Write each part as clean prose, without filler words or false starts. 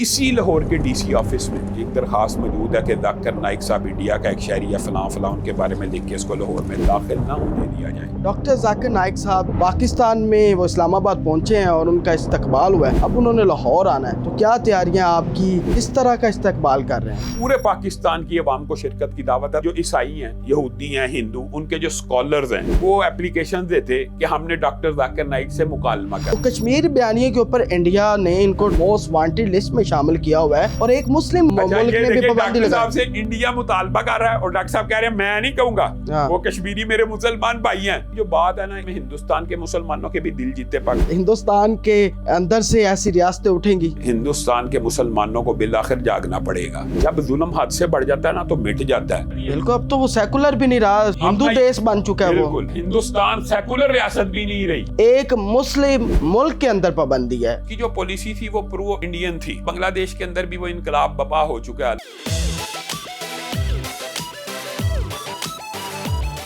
اسی لاہور کے D C office میں ایک درخواست موجود ہے کہ ذاکر نائک صاحب انڈیا کا ایک شہری یا فلاں فلاں ان کے بارے میں لکھ کے اس کو لاہور میں داخل نہ ہونے دیا جائے۔ ڈاکٹر ذاکر نائک صاحب پاکستان میں وہ اسلام آباد پہنچے ہیں اور ان کا استقبال ہوا ہے، اب انہوں نے لاہور آنا ہے، تو کیا تیاریاں آپ کی کس طرح کا استقبال کر رہے ہیں؟ پورے پاکستان کی عوام کو شرکت کی دعوت ہے۔ جو عیسائی ہیں، یہودی ہیں، ہندو، ان کے جو اسکالرز ہیں وہ اپلیکیشن دیتے کہ ہم نے ڈاکٹر ذاکر نائک سے مکالمہ تو کرنا۔ کشمیر بیانیے کے اوپر انڈیا نے ان کو موسٹ وانٹیڈ لسٹ میں شامل کیا ہوا ہے اور ایک مسلم ملک نے بھی پابندی ڈاکٹر لگا صاحب سے انڈیا مطالبہ کر رہا ہے اور ڈاکٹر صاحب کہہ رہے ہیں میں نہیں کہوں گا، وہ کشمیری میرے مسلمان بھائی ہیں۔ جو بات ہے نا، ہندوستان کے مسلمانوں کے بھی دل جیتے پاک۔ ہندوستان کے اندر سے ایسی ریاستیں اٹھیں گی، ہندوستان کے مسلمانوں کو بالآخر جاگنا پڑے گا۔ جب ظلم حد سے بڑھ جاتا ہے نا تو مٹ جاتا ہے۔ بالکل، اب تو وہ سیکولر بھی نہیں رہا، ہندو دیش بن چکا ہے وہ۔ بالکل، ہندوستان سیکولر ریاست بھی نہیں رہی۔ ایک مسلم ملک کے اندر پابندی ہے کی جو پالیسی تھی وہ پرو انڈین تھی۔ بنگلہ دیش کے اندر بھی وہ انقلاب بپا ہو چکا ہے۔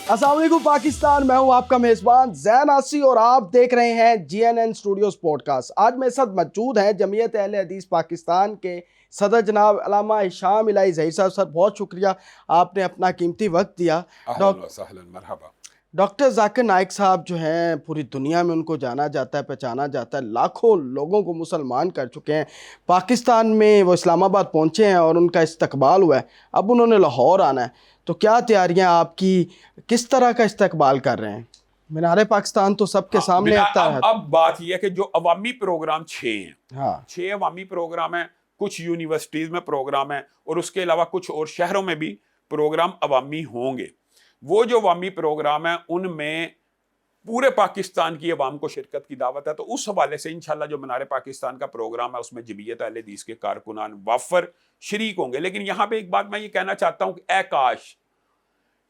السلام علیکم پاکستان، میں ہوں آپ کا میزبان زین آسی اور آپ دیکھ رہے ہیں GNN اسٹوڈیوز پوڈ کاسٹ۔ آج میرے ساتھ موجود ہیں جمعیت اہل حدیث پاکستان کے صدر جناب علامہ ہشام الہی ظہیر صاحب۔ سر بہت شکریہ، آپ نے اپنا قیمتی وقت دیا۔ مرحبا۔ ڈاکٹر ذاکر نائک صاحب جو ہیں پوری دنیا میں ان کو جانا جاتا ہے، پہچانا جاتا ہے، لاکھوں لوگوں کو مسلمان کر چکے ہیں۔ پاکستان میں وہ اسلام آباد پہنچے ہیں اور ان کا استقبال ہوا ہے، اب انہوں نے لاہور آنا ہے، تو کیا تیاریاں آپ کی کس طرح کا استقبال کر رہے ہیں؟ مینار پاکستان تو سب کے سامنے آتا ہے۔ اب بات یہ ہے کہ جو عوامی پروگرام 6 ہیں، ہاں 6 عوامی پروگرام ہیں، کچھ یونیورسٹیز میں پروگرام ہیں اور اس کے علاوہ کچھ اور شہروں میں بھی پروگرام عوامی ہوں گے۔ وہ جو عوامی پروگرام ہیں ان میں پورے پاکستان کی عوام کو شرکت کی دعوت ہے، تو اس حوالے سے انشاءاللہ جو مینار پاکستان کا پروگرام ہے اس میں جمعیت اہل حدیث کے کارکنان وافر شریک ہوں گے۔ لیکن یہاں پہ ایک بات میں یہ کہنا چاہتا ہوں کہ اے کاش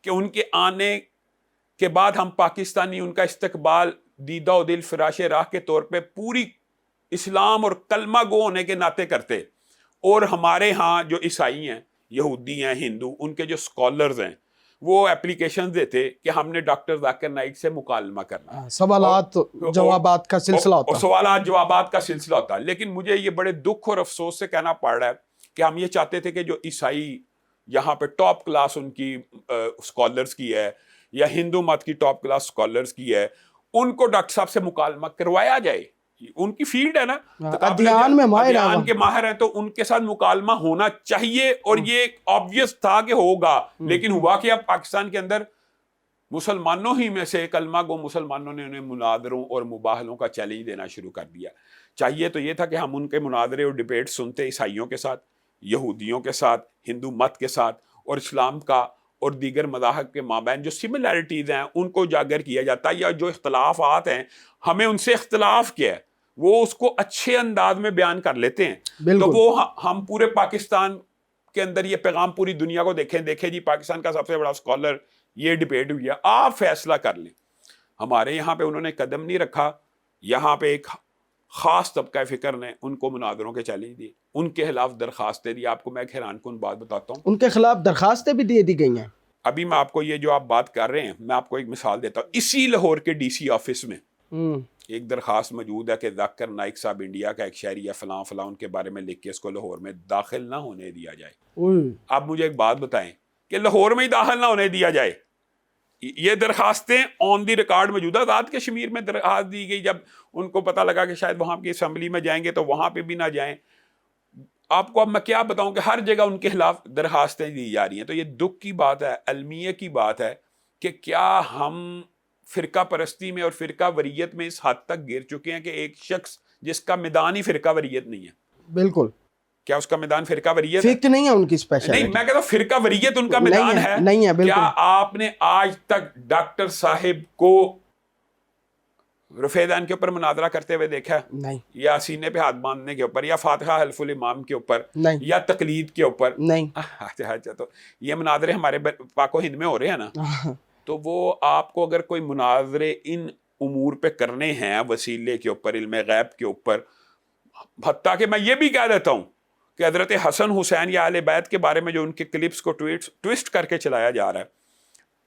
کہ ان کے آنے کے بعد ہم پاکستانی ان کا استقبال دیدہ و دل فراش راہ کے طور پہ پوری اسلام اور کلمہ گو ہونے کے ناطے کرتے، اور ہمارے ہاں جو عیسائی ہیں، یہودی ہیں، ہندو، ان کے جو اسکالرز ہیں وہ اپلیکیشن دیتے کہ ہم نے ڈاکٹر ذاکر نائک سے مکالمہ کرنا۔ سوالات جوابات کا سلسلہ ہوتا ہے، سوالات جوابات کا سلسلہ ہوتا ہے۔ لیکن مجھے یہ بڑے دکھ اور افسوس سے کہنا پڑ رہا ہے کہ ہم یہ چاہتے تھے کہ جو عیسائی یہاں پہ ٹاپ کلاس ان کی اسکالرز کی ہے، یا ہندو مت کی ٹاپ کلاس اسکالرز کی ہے، ان کو ڈاکٹر صاحب سے مکالمہ کروایا جائے۔ ان کی فیلڈ ہے نا، ادیان میں ماہر ادیان کے ماہر ہیں، تو ان کے ساتھ مکالمہ ہونا چاہیے، اور یہ آبویس تھا کہ ہوگا۔ لیکن ہوا کہ اب پاکستان کے اندر مسلمانوں ہی میں سے کلمہ گو مسلمانوں نے انہیں مناظروں اور مباحثوں کا چیلنج دینا شروع کر دیا۔ چاہیے تو یہ تھا کہ ہم ان کے مناظرے اور ڈیبیٹ سنتے، عیسائیوں کے ساتھ، یہودیوں کے ساتھ، ہندو مت کے ساتھ، اور اسلام کا اور دیگر مذاہب کے مابین جو سملیرٹیز ہیں ان کو اجاگر کیا جاتا ہے، یا جو اختلافات ہیں ہمیں ان سے اختلاف کیا ہے وہ اس کو اچھے انداز میں بیان کر لیتے ہیں۔ تو وہ ہم پورے پاکستان کے اندر یہ پیغام پوری دنیا کو دیکھیں جی پاکستان کا سب سے بڑا اسکالر یہ ڈیبیٹ ہوئی ہے، آپ فیصلہ کر لیں۔ ہمارے یہاں پہ انہوں نے قدم نہیں رکھا، یہاں پہ ایک خاص طبقہ فکر نے ان کو مناظروں کے چیلنج دی، ان کے خلاف درخواستیں دی۔ آپ کو میں ایک حیران کن بات بتاتا ہوں، ان کے خلاف درخواستیں بھی دی گئی ہیں۔ ابھی میں آپ کو یہ جو آپ بات کر رہے ہیں، میں آپ کو ایک مثال دیتا ہوں۔ اسی لاہور کے ڈی سی آفس میں ایک درخواست موجود ہے کہ ذاکر نائک صاحب انڈیا کا ایک شہری یا فلاں فلاں ان کے بارے میں لکھ کے اس کو لاہور میں داخل نہ ہونے دیا جائے۔ آپ مجھے ایک بات بتائیں کہ لاہور میں ہی داخل نہ ہونے دیا جائے؟ یہ درخواستیں آن دی ریکارڈ موجود ہے۔ آزاد کشمیر میں درخواست دی گئی، جب ان کو پتہ لگا کہ شاید وہاں کی اسمبلی میں جائیں گے تو وہاں پہ بھی نہ جائیں۔ آپ کو اب میں کیا بتاؤں کہ ہر جگہ ان کے خلاف درخواستیں دی جا رہی ہیں۔ تو یہ دکھ کی بات ہے، المیہ کی بات ہے کہ کیا ہم فرقہ پرستی میں اور فرقہ وریت میں اس حد تک گر چکے ہیں کہ ایک شخص جس کا میدان ہی فرقہ وریت نہیں ہے، بالکل، کیا اس کا میدان فرقہ وریت فکر نہیں ہے ان کی اسپیشل؟ نہیں، میں کہتا ہوں فرقہ وریت ان کا میدان ہے، نہیں ہے، بالکل۔ کیا آپ نے آج تک ڈاکٹر صاحب کو رفع دین کے اوپر مناظرہ کرتے ہوئے دیکھا ہے؟ نہیں۔ یا سینے پہ ہاتھ باندھنے کے اوپر، یا فاتحہ حلف الامام کے اوپر، نہیں۔ یا تقلید کے اوپر؟ نہیں۔ اچھا، تو یہ مناظرے ہمارے پاک و ہند میں ہو رہے ہیں نا، تو وہ آپ کو اگر کوئی مناظرے ان امور پہ کرنے ہیں، وسیلے کے اوپر، علم غیب کے اوپر، حتیٰ کہ میں یہ بھی کہہ دیتا ہوں کہ حضرت حسن حسین یا اہل بیت کے بارے میں جو ان کے کلپس کو ٹویسٹ کر کے چلایا جا رہا ہے،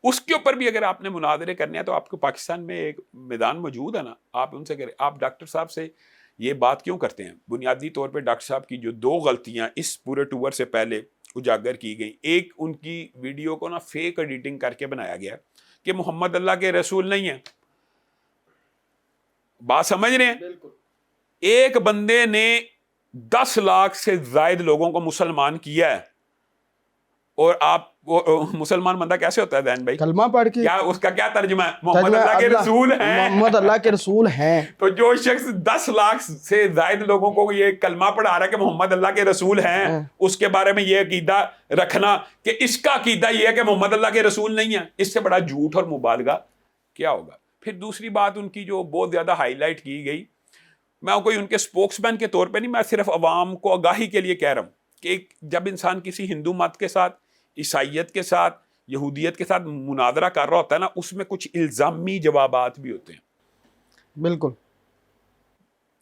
اس کے اوپر بھی اگر آپ نے مناظرے کرنے ہیں تو آپ کو پاکستان میں ایک میدان موجود ہے نا، آپ ان سے کریں۔ آپ ڈاکٹر صاحب سے یہ بات کیوں کرتے ہیں؟ بنیادی طور پہ ڈاکٹر صاحب کی جو 2 غلطیاں اس پورے ٹور سے پہلے اجاگر کی گئی، ایک ان کی ویڈیو کو نا فیک ایڈیٹنگ کر کے بنایا گیا کہ محمد اللہ کے رسول نہیں ہیں. بات سمجھ رہے ہیں؟ بالکل. ایک بندے نے 10 لاکھ سے زائد لوگوں کو مسلمان کیا ہے، اور آپ مسلمان بندہ کیسے ہوتا ہے دین بھائی؟ کلمہ پڑھ کے. کیا اس کا کیا ترجمہ ہے؟ محمد اللہ کے رسول ہیں. محمد اللہ کے رسول ہیں. تو جو شخص 10 لاکھ سے زائد لوگوں کو یہ کلمہ پڑھا رہا ہے کہ محمد اللہ کے رسول ہیں، اس کے بارے میں یہ عقیدہ رکھنا کہ اس کا عقیدہ یہ ہے کہ محمد اللہ کے رسول نہیں ہیں، اس سے بڑا جھوٹ اور مبالغہ کیا ہوگا؟ پھر دوسری بات ان کی جو بہت زیادہ ہائی لائٹ کی گئی، میں کوئی ان کے سپوکس مین کے طور پہ نہیں، میں صرف عوام کو آگاہی کے لیے کہہ رہا ہوں کہ جب انسان کسی ہندو مت کے ساتھ، عیسائیت کے ساتھ، یہودیت کے ساتھ مناظرہ کر رہا ہوتا ہے نا، اس میں کچھ الزامی جوابات بھی ہوتے ہیں. بالکل.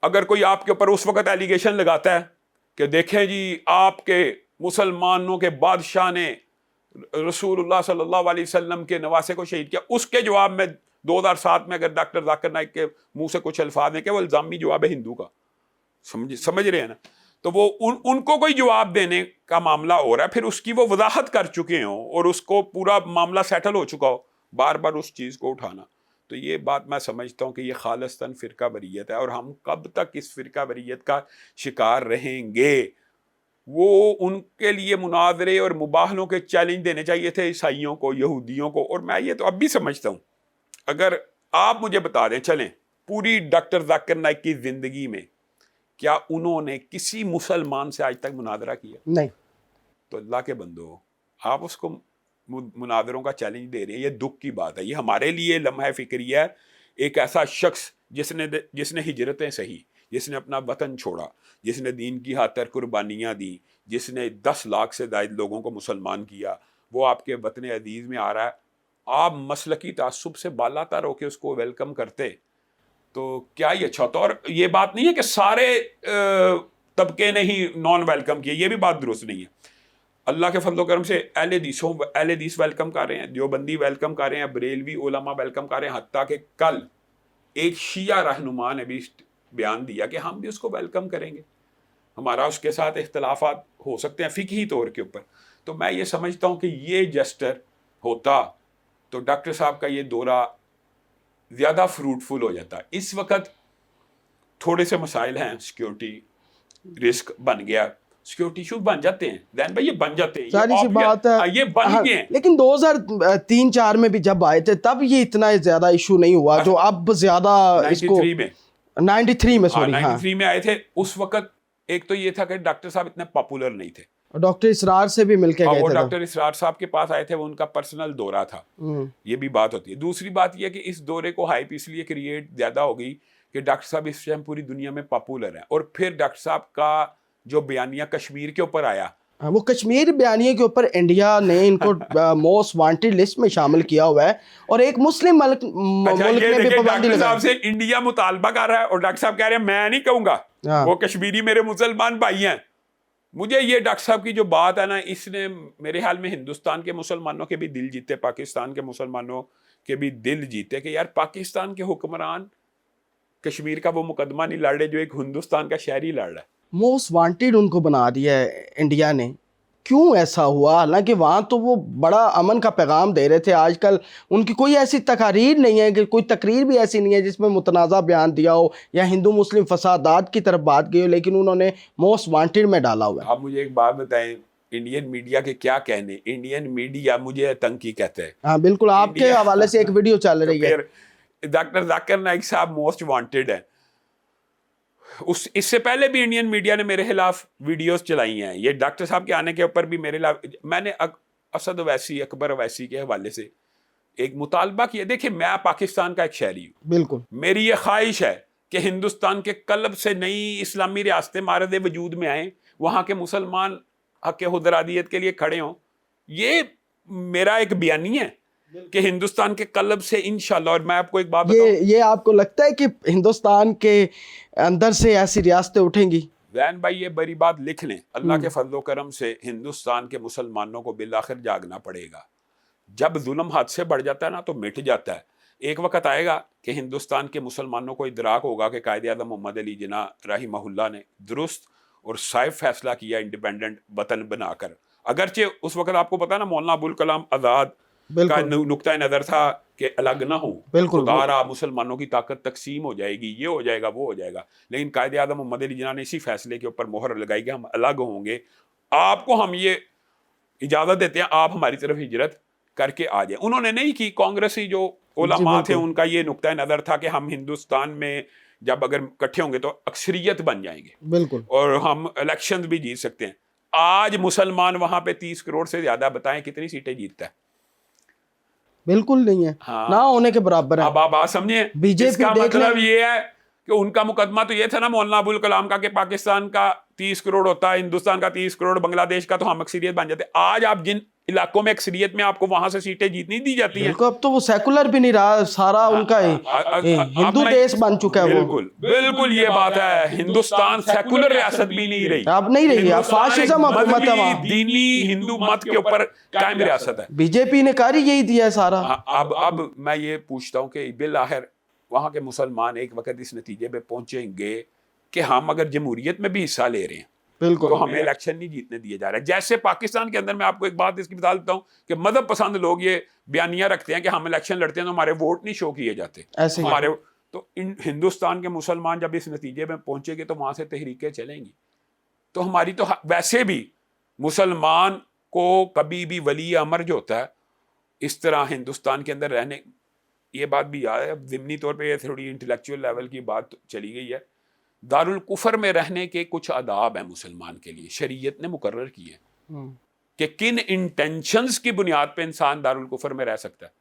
اگر کوئی آپ کے اوپر اس وقت ایلیگیشن لگاتا ہے کہ دیکھیں جی آپ کے مسلمانوں کے بادشاہ نے رسول اللہ صلی اللہ علیہ وسلم کے نواسے کو شہید کیا، اس کے جواب میں 2007 میں اگر ڈاکٹر ذاکر نائک کے منہ سے کچھ الفاظ ہیں کہ وہ الزامی جواب ہے ہندو کا، سمجھ رہے ہیں نا، تو وہ ان کو کوئی جواب دینے کا معاملہ ہو رہا ہے، پھر اس کی وہ وضاحت کر چکے ہوں اور اس کو پورا معاملہ سیٹل ہو چکا ہو، بار بار اس چیز کو اٹھانا، تو یہ بات میں سمجھتا ہوں کہ یہ خالصتاً فرقہ واریت ہے. اور ہم کب تک اس فرقہ واریت کا شکار رہیں گے؟ وہ ان کے لیے مناظرے اور مباحثوں کے چیلنج دینے چاہیے تھے عیسائیوں کو، یہودیوں کو. اور میں یہ تو اب بھی سمجھتا ہوں، اگر آپ مجھے بتا دیں، چلیں پوری ڈاکٹر ذاکر نائک کی زندگی میں کیا انہوں نے کسی مسلمان سے آج تک مناظرہ کیا؟ نہیں. تو اللہ کے بندو، آپ اس کو مناظروں کا چیلنج دے رہے ہیں، یہ دکھ کی بات ہے. یہ ہمارے لیے لمحہ فکریہ ہے. ایک ایسا شخص جس نے ہجرتیں سہی، جس نے اپنا وطن چھوڑا، جس نے دین کی خاطر قربانیاں دی، جس نے 10 لاکھ سے زائد لوگوں کو مسلمان کیا، وہ آپ کے وطن عزیز میں آ رہا ہے. آپ مسلکی تعصب سے بالا تر ہو کے اس کو ویلکم کرتے تو کیا ہی اچھا ہوتا. اور یہ بات نہیں ہے کہ سارے طبقے نے ہی نان ویلکم کیے، یہ بھی بات درست نہیں ہے. اللہ کے فضل و کرم سے اہل حدیث ویلکم کر رہے ہیں، دیوبندی ویلکم کر رہے ہیں، بریلوی علماء ویلکم کر رہے ہیں، حتیٰ کہ کل ایک شیعہ رہنما نے بھی بیان دیا کہ ہم بھی اس کو ویلکم کریں گے. ہمارا اس کے ساتھ اختلافات ہو سکتے ہیں فقہی طور کے اوپر. تو میں یہ سمجھتا ہوں کہ یہ جسٹر ہوتا تو ڈاکٹر صاحب کا یہ دورہ زیادہ فروٹفل ہو جاتا. اس وقت تھوڑے سے مسائل ہیں، سیکیورٹی رسک بن گیا، سیکیورٹی ایشوز بن جاتے ہیں دین بھائی، یہ بن جاتے ہیں، ساری سی بات ہے، یہ بن گئے ہیں. لیکن 2003-4 میں بھی جب آئے تھے تب یہ اتنا زیادہ ایشو نہیں ہوا جو اب زیادہ اس کو 93 میں 93 میں آئے تھے. اس وقت ایک تو یہ تھا کہ ڈاکٹر صاحب اتنے پاپولر نہیں تھے. ڈاکٹر اسرار سے بھی مل کے گئے وہ تھے. ڈاکٹر اسرار صاحب کے پاس آئے تھے، وہ ان کا پرسنل دورہ تھا. یہ بھی بات ہوتی ہے. دوسری بات یہ کہ اس دورے کو ہائپ اس لیے کریٹ زیادہ ہو گئی کہ ڈاکٹر صاحب اس ٹائم پوری دنیا میں پاپولر ہیں. اور پھر ڈاکٹر صاحب کا جو بیانیہ کشمیر کے اوپر آیا، وہ کشمیر بیانیے کے اوپر انڈیا نے ان کو موسٹ وانٹیڈ لسٹ میں شامل کیا ہوا ہے، اور ایک مسلم ملک میں بھی پابندی ڈاکٹر صاحب سے انڈیا مطالبہ کر رہا ہے اور ڈاکٹر صاحب کہہ رہے ہیں میں نہیں کہوں گا، وہ کشمیری میرے مسلمان بھائی ہیں. مجھے یہ ڈاکٹر صاحب کی جو بات ہے نا، اس نے میرے خیال میں ہندوستان کے مسلمانوں کے بھی دل جیتے، پاکستان کے مسلمانوں کے بھی دل جیتے کہ یار پاکستان کے حکمران کشمیر کا وہ مقدمہ نہیں لڑ رہے جو ایک ہندوستان کا شہری لڑ رہا ہے. موسٹ وانٹیڈ ان کو بنا دیا ہے انڈیا نے. کیوں ایسا ہوا؟ حالانکہ وہاں تو وہ بڑا امن کا پیغام دے رہے تھے. آج کل ان کی کوئی ایسی تقاریر نہیں ہے، کہ کوئی تقریر بھی ایسی نہیں ہے جس میں متنازع بیان دیا ہو یا ہندو مسلم فسادات کی طرف بات گئی ہو، لیکن انہوں نے موسٹ وانٹیڈ میں ڈالا ہوا ہے. آپ مجھے ایک بات بتائیں، انڈین میڈیا کے کیا کہنے؟ انڈین میڈیا مجھے آتنکی کہتے ہیں. ہاں بالکل، آپ کے حوالے سے ایک ویڈیو چل رہی ہے. ڈاکٹر ذاکر نائک صاحب موسٹ وانٹیڈ ہیں. اس سے پہلے بھی انڈین میڈیا نے میرے خلاف ویڈیوز چلائی ہیں. یہ ڈاکٹر صاحب کے آنے کے اوپر بھی میرے خلاف میں نے اسد اویسی، اکبر اویسی کے حوالے سے ایک مطالبہ کیا. دیکھیں میں پاکستان کا ایک شہری ہوں، بالکل میری یہ خواہش ہے کہ ہندوستان کے قلب سے نئی اسلامی ریاستیں مارد وجود میں آئیں، وہاں کے مسلمان حق حدرادیت کے لیے کھڑے ہوں. یہ میرا ایک بیانیہ ہے کہ ہندوستان کے قلب سے انشاءاللہ. اور میں آپ کو ایک بات بتاؤں، یہ آپ کو لگتا ہے کہ ہندوستان کے اندر سے ایسی ریاستیں اٹھیں گی؟ زین بھائی یہ بڑی بات لکھ لیں، اللہ کے فضل و کرم سے ہندوستان کے مسلمانوں کو بالآخر جاگنا پڑے گا. جب ظلم حد سے بڑھ جاتا ہے نا تو مٹ جاتا ہے، ایک وقت آئے گا کہ ہندوستان کے مسلمانوں کو ادراک ہوگا کہ قائد اعظم محمد علی جناح رحمہ اللہ نے درست اور صائب فیصلہ کیا انڈیپینڈنٹ وطن بنا کر. اگرچہ اس وقت آپ کو پتا نا مولانا ابوالکلام آزاد کا نقطۂ نظر تھا کہ الگ نہ ہو, خدا را مسلمانوں کی طاقت تقسیم ہو جائے گی, یہ ہو جائے گا, وہ ہو جائے گا. لیکن قائد اعظم محمد علی جناح نے اسی فیصلے کے اوپر مہر لگائی کہ ہم الگ ہوں گے, آپ کو ہم یہ اجازت دیتے ہیں, آپ ہماری طرف ہجرت کر کے آ جائیں. انہوں نے نہیں کی. کانگریسی جو علماء تھے ان کا یہ نقطۂ نظر تھا کہ ہم ہندوستان میں جب اگر اکٹھے ہوں گے تو اکثریت بن جائیں گے, بالکل, اور ہم الیکشن بھی جیت سکتے ہیں. آج مسلمان وہاں پہ 30 کروڑ سے زیادہ, بتائیں کتنی سیٹیں جیتتا ہے؟ بالکل نہیں ہے, نہ ہونے کے برابر ہے. اب آپ بات سمجھیں, بی جے اس پی کا مطلب یہ ہے کہ ان کا مقدمہ تو یہ تھا نا مولانا ابوالکلام کا کہ پاکستان کا 30 کروڑ ہوتا ہے, ہندوستان کا 30 کروڑ, بنگلہ دیش کا, تو ہم اکثریت بن جاتے. آج آپ جن علاقوں میں اکثریت میں آپ کو وہاں سے سیٹیں جیتنی دی جاتی ہیں, بالکل, اب تو وہ سیکولر بھی نہیں رہا, سارا ان کا ہندو دیش بن چکا ہے. وہ بالکل یہ بات ہے, ہندوستان سیکولر ریاست بھی نہیں رہی, اب نہیں رہی, اب فاشزم حکومت ہے, دینی ہندو مت کے اوپر قائم ریاست ہے. بی جے پی نے کاری یہی دیا ہے سارا. اب میں یہ پوچھتا ہوں کہ بالآخر وہاں کے مسلمان ایک وقت اس نتیجے پہ پہنچیں گے کہ ہم اگر جمہوریت میں بھی حصہ لے رہے ہیں بالکل, تو ہمیں الیکشن نہیں جیتنے دیے جا رہے. جیسے پاکستان کے اندر میں آپ کو ایک بات اس کی بتا دیتا ہوں کہ مذہب پسند لوگ یہ بیانیہ رکھتے ہیں کہ ہم الیکشن لڑتے ہیں تو ہمارے ووٹ نہیں شو کیے جاتے ہمارے. تو ہندوستان کے مسلمان جب اس نتیجے میں پہنچے گے تو وہاں سے تحریکیں چلیں گی. تو ہماری تو ویسے بھی مسلمان کو کبھی بھی ولی امر جو ہوتا ہے اس طرح ہندوستان کے اندر رہنے, یہ بات بھی یاد ہے, اب ضمنی طور پہ یہ تھوڑی انٹلیکچوئل لیول کی بات چلی گئی ہے, دارالکفر میں رہنے کے کچھ آداب ہیں مسلمان کے لیے, شریعت نے مقرر کیے ہیں کہ کن انٹینشنز کی بنیاد پہ انسان دارالکفر میں رہ سکتا ہے.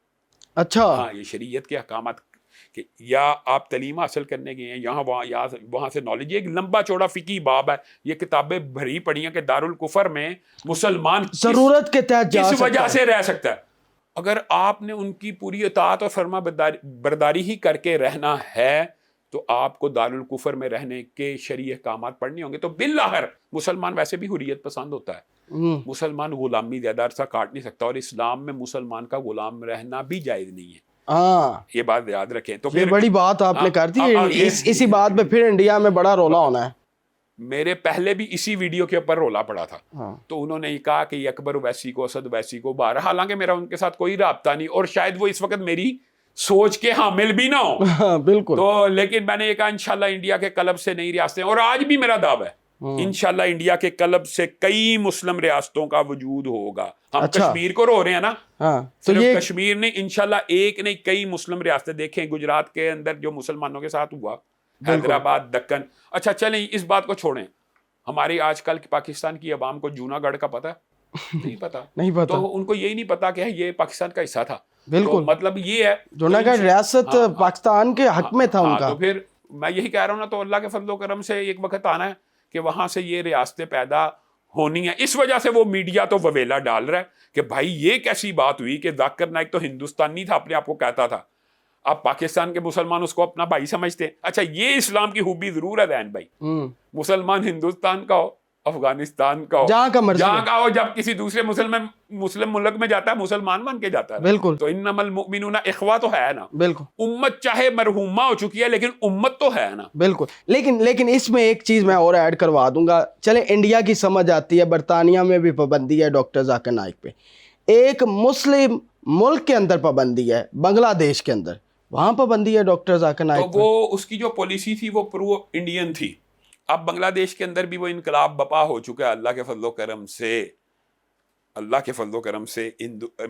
اچھا, ہاں, یہ شریعت کے احکامات کہ یا آپ تعلیم حاصل کرنے گئے ہیں یہاں وہاں سے نالج, یہ ایک لمبا چوڑا فقہی باب ہے, یہ کتابیں بھری پڑی ہیں کہ دارالکفر میں مسلمان ضرورت کے تحت کس وجہ سے رہ سکتا ہے. اگر آپ نے ان کی پوری اطاعت اور فرما برداری ہی کر کے رہنا ہے تو آپ کو دارالکفر میں رہنے کے شرعی احکامات پڑھنے ہوں گے. تو بالآخر مسلمان ویسے بھی حریت پسند ہوتا ہے, مسلمان غلامی زیادہ عرصہ کاٹ نہیں سکتا, اور اسلام میں مسلمان کا غلام رہنا بھی جائز نہیں ہے. یہ بات یاد رکھیں. تو یہ بڑی بات آپ نے کر دی, اسی بات پہ پھر انڈیا میں بڑا رولا ہونا ہے. میرے پہلے بھی اسی ویڈیو کے اوپر رولا پڑا تھا, تو انہوں نے کہا کہ یہ اکبر اویسی کو, اسد اویسی کو باہر, حالانکہ میرا ان کے ساتھ کوئی رابطہ نہیں, اور شاید وہ اس وقت میری سوچ کے حامل بھی نہ ہو. بالکل, تو لیکن میں نے یہ کہا انشاءاللہ انڈیا کے قلب سے نئی ریاستیں, اور آج بھی میرا دعویٰ ہے انشاءاللہ انڈیا کے قلب سے کئی مسلم ریاستوں کا وجود ہوگا. ہم کشمیر کو رو رہے ہیں نا, صرف کشمیر نہیں, انشاءاللہ ایک نہیں کئی مسلم ریاستیں. دیکھیں گجرات کے اندر جو مسلمانوں کے ساتھ ہوا, حیدرآباد, دکن. اچھا چلیں اس بات کو چھوڑیں, ہماری آج کل پاکستان کی عوام کو جوناگڑھ کا پتہ نہیں پتا, نہیں پتا, تو ان کو یہی نہیں پتا کہ یہ پاکستان کا حصہ تھا. بالکل, مطلب یہ ہے جوناگڑھ ریاست پاکستان کے حق میں تھا ان کا. تو پھر میں یہی کہہ رہا ہوں نا, تو اللہ کے فضل و کرم سے ایک وقت آنا ہے کہ وہاں سے یہ ریاستیں پیدا ہونی ہیں. اس وجہ سے وہ میڈیا تو وویلا ڈال رہا ہے کہ بھائی یہ کیسی بات ہوئی کہ ذاکر نائک تو ہندوستانی تھا, اپنے آپ کو کہتا تھا, اب پاکستان کے مسلمان اس کو اپنا بھائی سمجھتے ہیں. اچھا یہ اسلام کی خوبی ضرور ہے ذہن بھائی, مسلمان ہندوستان کا ہو, افغانستان کا ہو, جہاں کا ہو, جب کسی دوسرے مسلم ملک میں جاتا ہے مسلمان بن کے جاتا ہے. بالکل, تو انما المؤمنون اخوہ تو ہے نا. بالکل, امت چاہے مرحومہ ہو چکی ہے لیکن امت تو ہے نا. بالکل, لیکن اس میں ایک چیز میں اور ایڈ کروا دوں گا. چلے انڈیا کی سمجھ آتی ہے, برطانیہ میں بھی پابندی ہے ڈاکٹر ذاکر نائک پہ, ایک مسلم ملک کے اندر پابندی ہے, بنگلہ دیش کے اندر وہاں پابندی ہے ڈاکٹر ذاکر نائک. تو وہ اس کی جو پالیسی تھی وہ پرو انڈین تھی. اب بنگلہ دیش کے اندر بھی وہ انقلاب بپا ہو چکا ہے اللہ کے فضل و کرم سے. اللہ کے فضل و کرم سے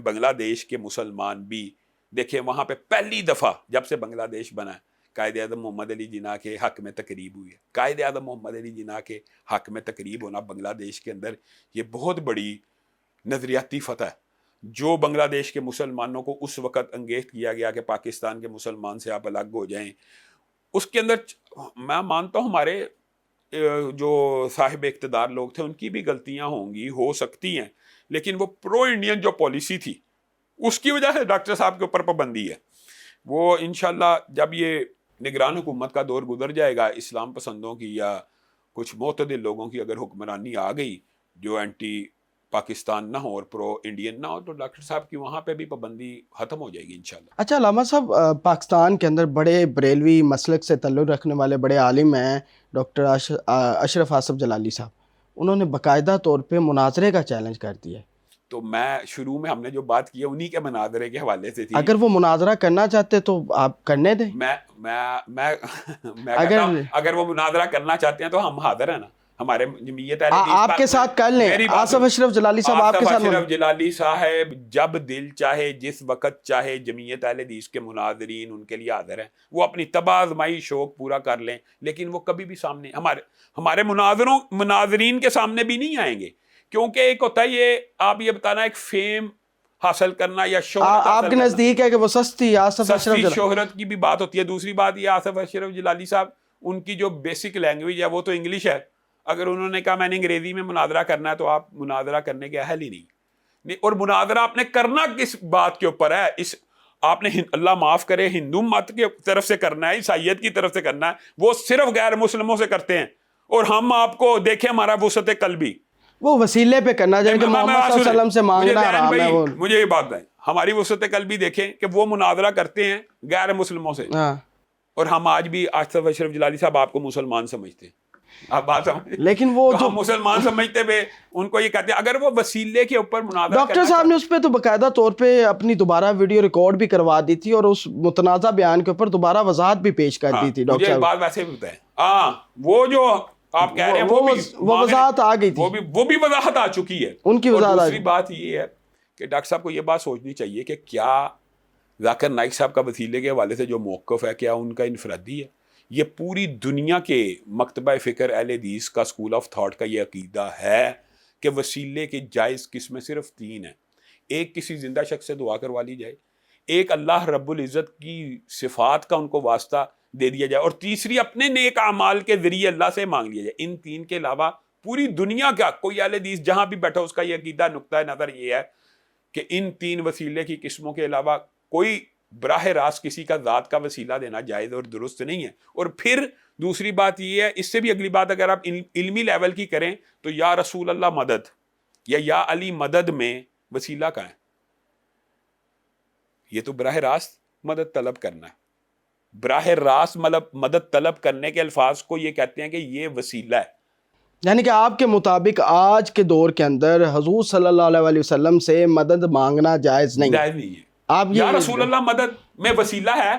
بنگلہ دیش کے مسلمان بھی دیکھیں, وہاں پہ پہلی دفعہ جب سے بنگلہ دیش بنا ہے قائد اعظم محمد علی جناح کے حق میں تقریب ہوئی ہے. قائد اعظم محمد علی جناح کے حق میں تقریب ہونا بنگلہ دیش کے اندر یہ بہت بڑی نظریاتی فتح ہے, جو بنگلہ دیش کے مسلمانوں کو اس وقت انگیز کیا گیا کہ پاکستان کے مسلمان سے آپ الگ ہو جائیں. اس کے اندر میں مانتا ہوں ہمارے جو صاحب اقتدار لوگ تھے ان کی بھی غلطیاں ہوں گی, ہو سکتی ہیں, لیکن وہ پرو انڈین جو پالیسی تھی اس کی وجہ سے ڈاکٹر صاحب کے اوپر پابندی ہے. وہ انشاءاللہ جب یہ نگران حکومت کا دور گزر جائے گا, اسلام پسندوں کی یا کچھ معتدل لوگوں کی اگر حکمرانی آ گئی جو اینٹی پاکستان نہ ہو اور پرو انڈین نہ ہو تو ڈاکٹر صاحب کی وہاں پہ بھی پابندی ختم ہو جائے گی انشاءاللہ. اچھا علامہ صاحب، پاکستان کے اندر بڑے بریلوی مسلک سے تعلق رکھنے والے بڑے عالم ہیں ڈاکٹر اشرف آصف جلالی صاحب. انہوں نے باقاعدہ طور پہ مناظرے کا چیلنج کر دیا ہے. تو میں شروع میں ہم نے جو بات کی ہے انہی کے مناظرے کے حوالے سے تھی. اگر وہ مناظرہ کرنا چاہتے تو آپ کرنے دیں. میں کہتا ہوں اگر وہ مناظرہ کرنا چاہتے ہیں تو ہم حاضر ہیں نا. ہمارے جمعیت اہل حدیث آپ کے ساتھ کر لیں. آصف اشرف جلالی صاحب آپ کے ساتھ. آصف اشرف جلالی صاحب جب دل چاہے جس وقت چاہے جمعیت اہل حدیث کے مناظرین ان کے لیے حاضر ہیں. وہ اپنی تباہ آزمائی شوق پورا کر لیں لیکن وہ کبھی بھی سامنے ہمارے مناظرین کے سامنے بھی نہیں آئیں گے. کیونکہ ایک ہوتا ہے یہ آپ یہ بتانا ایک فیم حاصل کرنا یا شہرت آپ کے نزدیک ہے کہ وہ سستی آصف اشرف شہرت کی بھی بات ہوتی ہے. دوسری بات یہ آصف اشرف جلالی صاحب ان کی جو بیسک لینگویج ہے وہ تو انگلش ہے. اگر انہوں نے کہا میں نے انگریزی میں مناظرہ کرنا ہے تو آپ مناظرہ کرنے کے اہل ہی نہیں. اور مناظرہ آپ نے کرنا کس بات کے اوپر ہے؟ آپ نے اللہ معاف کرے ہندو مت کی طرف سے کرنا ہے، عیسائیت کی طرف سے کرنا ہے. وہ صرف غیر مسلموں سے کرتے ہیں اور ہم آپ کو دیکھیں ہمارا وسعت قلبی وہ وسیلے پہ کرنا چاہیے کہ محمد صلی اللہ علیہ وسلم سے مانگنا حرام ہے. مجھے یہ بات ہے ہماری وسعت قلبی دیکھیں کہ وہ مناظرہ کرتے ہیں غیر مسلموں سے اور ہم آج بھی آصف اشرف جلالی صاحب آپ کو مسلمان سمجھتے ہیں. آپ بات سمجھتے لیکن وہ جو مسلمان سمجھتے ہوئے ان کو یہ کہتے ہیں اگر وہ وسیلے کے اوپر مناظرہ ڈاکٹر صاحب نے اس پہ تو باقاعدہ طور پہ اپنی دوبارہ ویڈیو ریکارڈ بھی کروا دی تھی اور اس متنازع بیان کے اوپر دوبارہ وضاحت بھی پیش کر دی تھی. ڈاکٹر صاحب بات ویسے بھی بتائیں وہ جو آپ کہہ رہے ہیں وہ وضاحت آ گئی تھی، وہ بھی وضاحت آ چکی ہے ان کی وضاحت. دوسری بات یہ ہے کہ ڈاکٹر صاحب کو یہ بات سوچنی چاہیے کہ کیا ذاکر نائک صاحب کا وسیلے کے حوالے سے جو موقف ہے کیا ان کا انفرادی ہے؟ یہ پوری دنیا کے مکتبہ فکر اہل حدیث کا اسکول آف تھاٹ کا یہ عقیدہ ہے کہ وسیلے کی جائز قسمیں صرف 3 ہیں. ایک کسی زندہ شخص سے دعا کروا لی جائے، ایک اللہ رب العزت کی صفات کا ان کو واسطہ دے دیا جائے اور تیسری اپنے نیک اعمال کے ذریعے اللہ سے مانگ لیا جائے. ان 3 کے علاوہ پوری دنیا کا کوئی اہل حدیث جہاں بھی بیٹھا اس کا یہ عقیدہ نقطہ نظر یہ ہے کہ ان 3 وسیلے کی قسموں کے علاوہ کوئی براہ راست کسی کا ذات کا وسیلہ دینا جائز اور درست نہیں ہے. اور پھر دوسری بات یہ ہے، اس سے بھی اگلی بات اگر آپ علمی لیول کی کریں تو یا رسول اللہ مدد یا علی مدد میں وسیلہ کا ہے. یہ تو براہ راست مدد طلب کرنا ہے. براہ راست مدد طلب کرنے کے الفاظ کو یہ کہتے ہیں کہ یہ وسیلہ ہے. یعنی کہ آپ کے مطابق آج کے دور کے اندر حضور صلی اللہ علیہ وسلم سے مدد مانگنا جائز نہیں ہے. آپ یا رسول اللہ مدد میں وسیلہ ہے،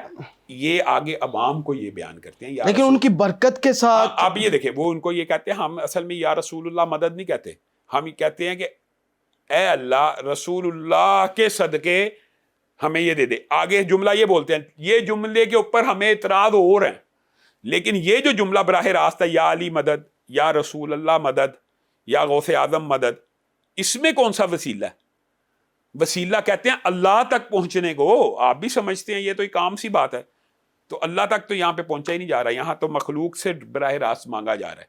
یہ آگے عوام کو یہ بیان کرتے ہیں. لیکن ان کی برکت کے ساتھ آپ یہ دیکھیں وہ ان کو یہ کہتے ہیں، ہم اصل میں یا رسول اللہ مدد نہیں کہتے، ہم یہ کہتے ہیں کہ اے اللہ رسول اللہ کے صدقے ہمیں یہ دے دے. آگے جملہ یہ بولتے ہیں، یہ جملے کے اوپر ہمیں اعتراض اور ہیں، لیکن یہ جو جملہ براہ راست ہے یا علی مدد یا رسول اللہ مدد یا غوث اعظم مدد، اس میں کون سا وسیلہ ہے؟ وسیلہ کہتے ہیں اللہ تک پہنچنے کو. آپ بھی سمجھتے ہیں یہ تو ایک عام سی بات ہے. تو اللہ تک تو یہاں پہ پہنچا ہی نہیں جا رہا، یہاں تو مخلوق سے براہ راست مانگا جا رہا ہے.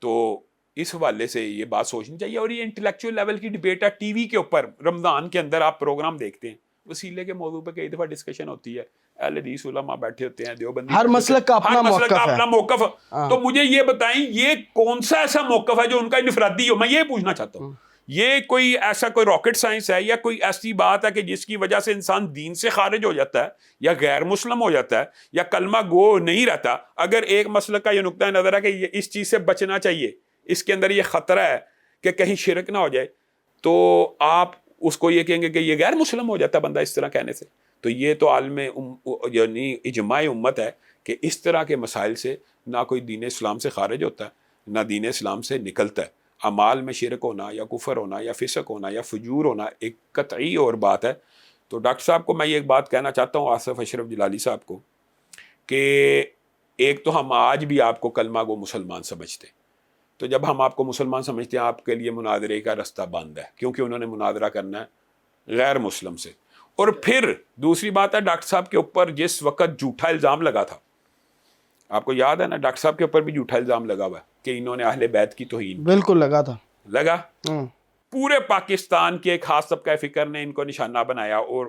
تو اس حوالے سے یہ بات سوچنی چاہیے. اور یہ انٹلیکچوئل لیول کی ڈبیٹ ہے. ٹی وی کے اوپر رمضان کے اندر آپ پروگرام دیکھتے ہیں، وسیلے کے موضوع پہ کئی دفعہ ڈسکشن ہوتی ہے، اہل حدیث علماء بیٹھے ہوتے ہیں، دیوبندی ہر مسلک کا اپنا موقف ہے. تو مجھے یہ بتائیں یہ کون سا ایسا موقف ہے جو ان کا انفرادی ہو؟ میں یہ پوچھنا چاہتا ہوں. یہ کوئی ایسا کوئی راکٹ سائنس ہے یا کوئی ایسی بات ہے کہ جس کی وجہ سے انسان دین سے خارج ہو جاتا ہے یا غیر مسلم ہو جاتا ہے یا کلمہ گو نہیں رہتا؟ اگر ایک مسلک کا یہ نقطہ نظر ہے کہ یہ اس چیز سے بچنا چاہیے، اس کے اندر یہ خطرہ ہے کہ کہیں شرک نہ ہو جائے، تو آپ اس کو یہ کہیں گے کہ یہ غیر مسلم ہو جاتا ہے بندہ اس طرح کہنے سے. تو یہ تو عالم یعنی اجماع امت ہے کہ اس طرح کے مسائل سے نہ کوئی دین اسلام سے خارج ہوتا ہے نہ دین اسلام سے نکلتا ہے. اعمال میں شرک ہونا یا کفر ہونا یا فسق ہونا یا فجور ہونا ایک قطعی اور بات ہے. تو ڈاکٹر صاحب کو میں یہ ایک بات کہنا چاہتا ہوں، آصف اشرف جلالی صاحب کو، کہ ایک تو ہم آج بھی آپ کو کلمہ گو مسلمان سمجھتے، تو جب ہم آپ کو مسلمان سمجھتے ہیں آپ کے لیے مناظرے کا رستہ بند ہے، کیونکہ انہوں نے مناظرہ کرنا ہے غیر مسلم سے. اور پھر دوسری بات ہے ڈاکٹر صاحب کے اوپر جس وقت جھوٹا الزام لگا تھا، آپ کو یاد ہے نا ڈاکٹر صاحب کے اوپر بھی جھوٹا الزام لگا ہوا ہے کہ انہوں نے اہل بیت کی توہین. بالکل لگا پورے پاکستان کے خاص طبقہ فکر نے ان کو نشانہ بنایا اور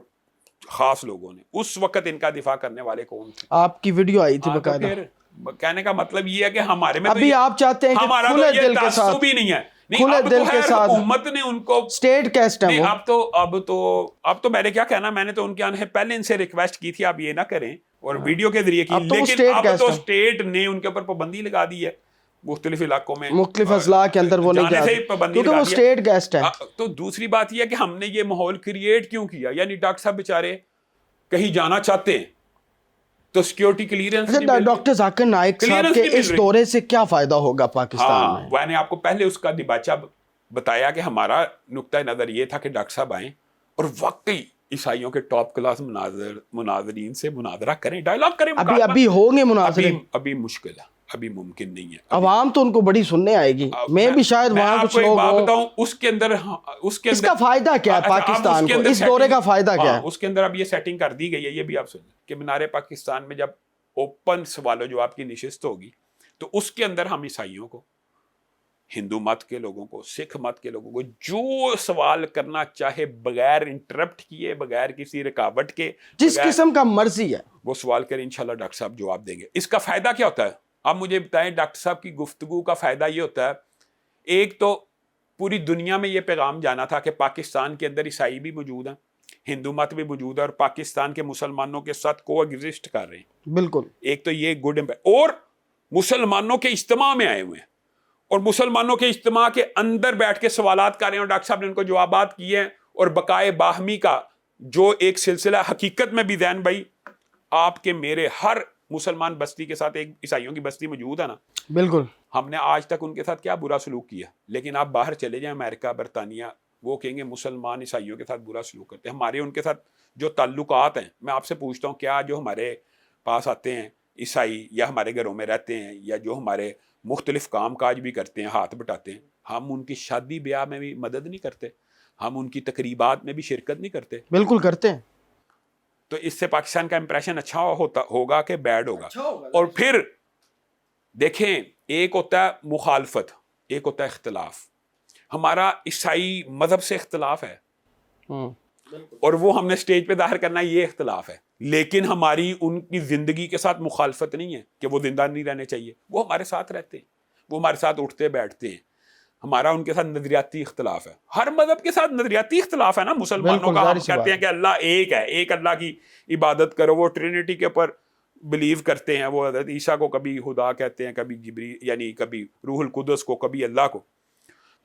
خاص لوگوں نے. اس وقت ان کا دفاع کرنے والے کون تھے؟ آپ کی ویڈیو آئی تھی باقاعدہ. کہنے کا مطلب یہ ہے کہ ہمارے میں ابھی آپ چاہتے ہیں کہ ہمارا کھلے دل کے ساتھ تعصب ہی نہیں ہے کھلے دل کے ساتھ حکومت نے ان کو اسٹیٹ کیسٹ ہے وہ. اب تو میں نے کیا کہنا, میں نے تو ان کے آنے پہلے ان سے ریکویسٹ کی تھی آپ یہ نہ کریں اور ویڈیو کے ذریعے کی, لیکن اب تو اسٹیٹ نے ان کے اوپر پابندی لگا دی ہے مختلف علاقوں میں, مختلف اضلاع کے اندر وہ نہیں جاتے کیونکہ وہ اسٹیٹ گیسٹ ہے. تو دوسری بات یہ ہے کہ ہم نے یہ ماحول کریٹ کیوں کیا, یعنی ڈاکٹر صاحب بیچارے کہیں جانا چاہتے ہیں تو security clearance. Doctor Zakir Naik صاحب کے اس دورے سے کیا فائدہ ہوگا پاکستان میں؟ میں نے آپ کو پہلے اس کا دباچہ بتایا کہ ہمارا نقطہ نظر یہ تھا کہ ڈاکٹر صاحب آئیں اور واقعی عیسائیوں کے ٹاپ کلاس مناظرین سے مناظرہ کریں, ڈائلاگ کریں. ابھی ہوں گے مناظرے؟ ابھی مشکل ہے, ابھی ممکن نہیں ہے. عوام تو ان کو بڑی سننے آئے گی, میں بھی شاید وہاں کچھ لوگ بتاؤں اس کے اندر اس کا فائدہ کیا ہے پاکستان کو, اس دورے کا فائدہ کیا ہے؟ اس کے اندر اب یہ سیٹنگ کر دی گئی ہے, یہ بھی آپ سنیں کہ مینار پاکستان میں جب اوپن سوال و جواب کی نشست ہوگی تو اس کے اندر ہم عیسائیوں کو, ہندو مت کے لوگوں کو, سکھ مت کے لوگوں کو جو سوال کرنا چاہے بغیر انٹرپٹ کیے, بغیر کسی رکاوٹ کے, جس قسم کا مرضی ہے وہ سوال کریں, انشاءاللہ ڈاکٹر صاحب جواب دیں گے. اس کا فائدہ کیا ہوتا ہے آپ مجھے بتائیں؟ ڈاکٹر صاحب کی گفتگو کا فائدہ یہ ہوتا ہے, ایک تو پوری دنیا میں یہ پیغام جانا تھا کہ پاکستان کے اندر عیسائی بھی موجود ہیں, ہندو مت بھی موجود ہے اور پاکستان کے مسلمانوں کے ساتھ کو ایگزسٹ کر رہے ہیں. بالکل, ایک تو یہ گڈ اور مسلمانوں کے اجتماع میں آئے ہوئے ہیں اور مسلمانوں کے اجتماع کے اندر بیٹھ کے سوالات کر رہے ہیں اور ڈاکٹر صاحب نے ان کو جوابات کیے ہیں. اور بقائے باہمی کا جو ایک سلسلہ حقیقت میں بھی زین بھائی آپ کے میرے ہر مسلمان بستی کے ساتھ ایک عیسائیوں کی بستی موجود ہے نا. بالکل, ہم نے آج تک ان کے ساتھ کیا برا سلوک کیا, لیکن آپ باہر چلے جائیں امریکہ, برطانیہ, وہ کہیں گے مسلمان عیسائیوں کے ساتھ برا سلوک کرتے ہیں. ہمارے ان کے ساتھ جو تعلقات ہیں, میں آپ سے پوچھتا ہوں کیا جو ہمارے پاس آتے ہیں عیسائی یا ہمارے گھروں میں رہتے ہیں یا جو ہمارے مختلف کام کاج بھی کرتے ہیں, ہاتھ بٹاتے ہیں, ہم ان کی شادی بیاہ میں بھی مدد نہیں کرتے, ہم ان کی تقریبات میں بھی شرکت نہیں کرتے؟ بالکل کرتے ہیں. تو اس سے پاکستان کا امپریشن اچھا ہوگا کہ بیڈ ہوگا؟ اور پھر دیکھیں, ایک ہوتا ہے مخالفت, ایک ہوتا ہے اختلاف. ہمارا عیسائی مذہب سے اختلاف ہے اور وہ ہم نے سٹیج پہ ظاہر کرنا ہے, یہ اختلاف ہے, لیکن ہماری ان کی زندگی کے ساتھ مخالفت نہیں ہے کہ وہ زندہ نہیں رہنے چاہیے. وہ ہمارے ساتھ رہتے ہیں, وہ ہمارے ساتھ اٹھتے بیٹھتے ہیں. ہمارا ان کے ساتھ نظریاتی اختلاف ہے, ہر مذہب کے ساتھ نظریاتی اختلاف ہے نا. مسلمانوں کا ہم کہتے ہیں کہ اللہ ایک ہے, ایک اللہ کی عبادت کرو, وہ ٹرینٹی کے اوپر بلیو کرتے ہیں, وہ حضرت عیسیٰ کو کبھی خدا کہتے ہیں, کبھی جبریل یعنی کبھی روح القدس کو, کبھی اللہ کو.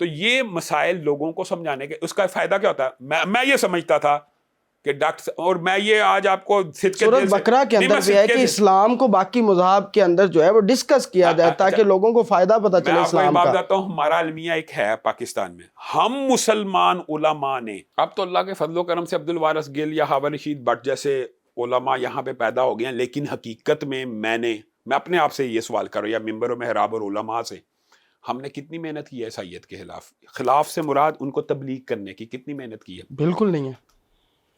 تو یہ مسائل لوگوں کو سمجھانے کے اس کا فائدہ کیا ہوتا ہے؟ میں یہ سمجھتا تھا کہ ڈاکٹر, اور میں یہ آج آپ کو سورۃ بقرہ کے اندر بھی ہے کہ اسلام کو باقی مذاہب کے اندر جو ہے وہ ڈسکس کیا جائے تاکہ لوگوں کو فائدہ پتہ چلے اسلام کا. میں بتاتا ہوں, ہمارا المیہ ایک ہے پاکستان میں, ہم مسلمان علماء نے, اب تو اللہ کے فضل و کرم سے عبد الوارث گل یا ہاون رشید بٹ جیسے علماء یہاں پہ پیدا ہو گئے ہیں, لیکن حقیقت میں میں اپنے آپ سے یہ سوال کروں یا ممبر و محراب اور علماء سے, ہم نے کتنی محنت کی ہے عیسائیت کے خلاف سے مراد ان کو تبلیغ کرنے کی کتنی محنت کی ہے؟ بالکل نہیں ہے.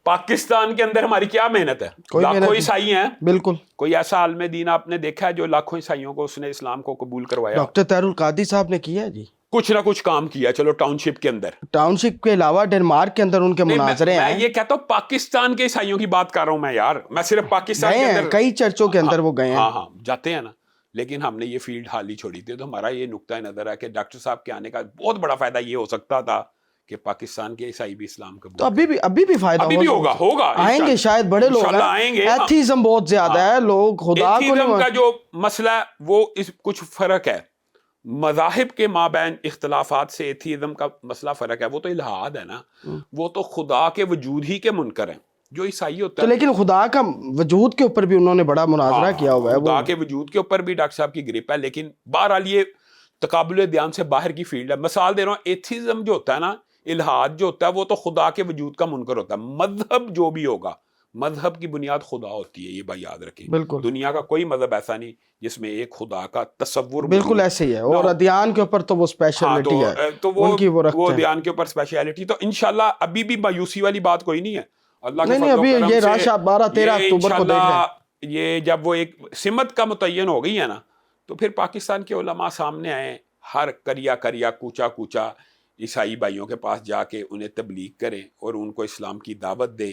پاکستان کے اندر ہماری کیا محنت ہے؟ لاکھوں عیسائی ہیں. بالکل, کوئی ایسا عالم دین آپ نے دیکھا ہے جو لاکھوں عیسائیوں کو اس نے اسلام کو قبول کروایا؟ ڈاکٹر طاہر القادری صاحب نے کیا ہے جی, کچھ نہ کچھ کام کیا. چلو ٹاؤن شپ کے اندر, ٹاؤن شپ کے علاوہ ڈنمارک کے اندر ان کے مناظرے ہیں. میں یہ کہتا ہوں پاکستان کے عیسائیوں کی بات کر رہا ہوں میں یار, میں صرف پاکستان کے اندر کئی چرچوں کے اندر وہ گئے ہیں. ہاں جاتے ہیں نا, لیکن ہم نے یہ فیلڈ حالی چھوڑی تھی. تو ہمارا یہ نقطہ نظر ہے کہ ڈاکٹر صاحب کے آنے کا بہت بڑا فائدہ یہ ہو سکتا تھا کہ پاکستان کے عیسائی بھی اسلام قبول. تو ابھی بھی فائدہ ہوگا آئیں گے شاید بڑے لوگ آئیں گے. ایتھیزم بہت زیادہ ہے, لوگ خدا کو کا جو مسئلہ ہے وہ کچھ فرق ہے مذاہب کے مابین اختلافات سے. ایتھیزم کا مسئلہ فرق ہے, وہ تو الہاد ہے نا, وہ تو خدا کے وجود ہی کے منکر ہیں. جو عیسائی ہوتا ہے, لیکن خدا کا وجود کے اوپر بھی انہوں نے بڑا مناظرہ کیا ہوا ہے. خدا کے وجود کے اوپر بھی ڈاکٹر صاحب کی گرپ ہے, لیکن بہرحال یہ تقابل دیان سے باہر کی فیلڈ ہے. مثال دے رہا ہوں, ایتھیزم جو ہوتا ہے نا, الہاد جو ہوتا ہے, وہ تو خدا کے وجود کا منکر ہوتا ہے. مذہب جو بھی ہوگا, مذہب کی بنیاد خدا ہوتی ہے, یہ بات یاد رکھیں. بالکل, دنیا کا کوئی مذہب ایسا نہیں جس میں ایک خدا کا تصور. بالکل ایسے ہی ہے. اور ادیان کے اوپر تو وہ اسپیشلٹی ہے, تو وہ ادیان کے اوپر اسپیشلٹی. تو انشاءاللہ ابھی بھی مایوسی والی بات کوئی نہیں ہے. اللہ کے فضل و کرم سے 12-13 اکتوبر کو دیکھ رہے ہیں, یہ جب وہ ایک سمت کا متعین ہو گئی ہے نا, تو پھر پاکستان کے علماء سامنے آئے, ہر کریا کوچا عیسائی بھائیوں کے پاس جا کے انہیں تبلیغ کریں اور ان کو اسلام کی دعوت دیں.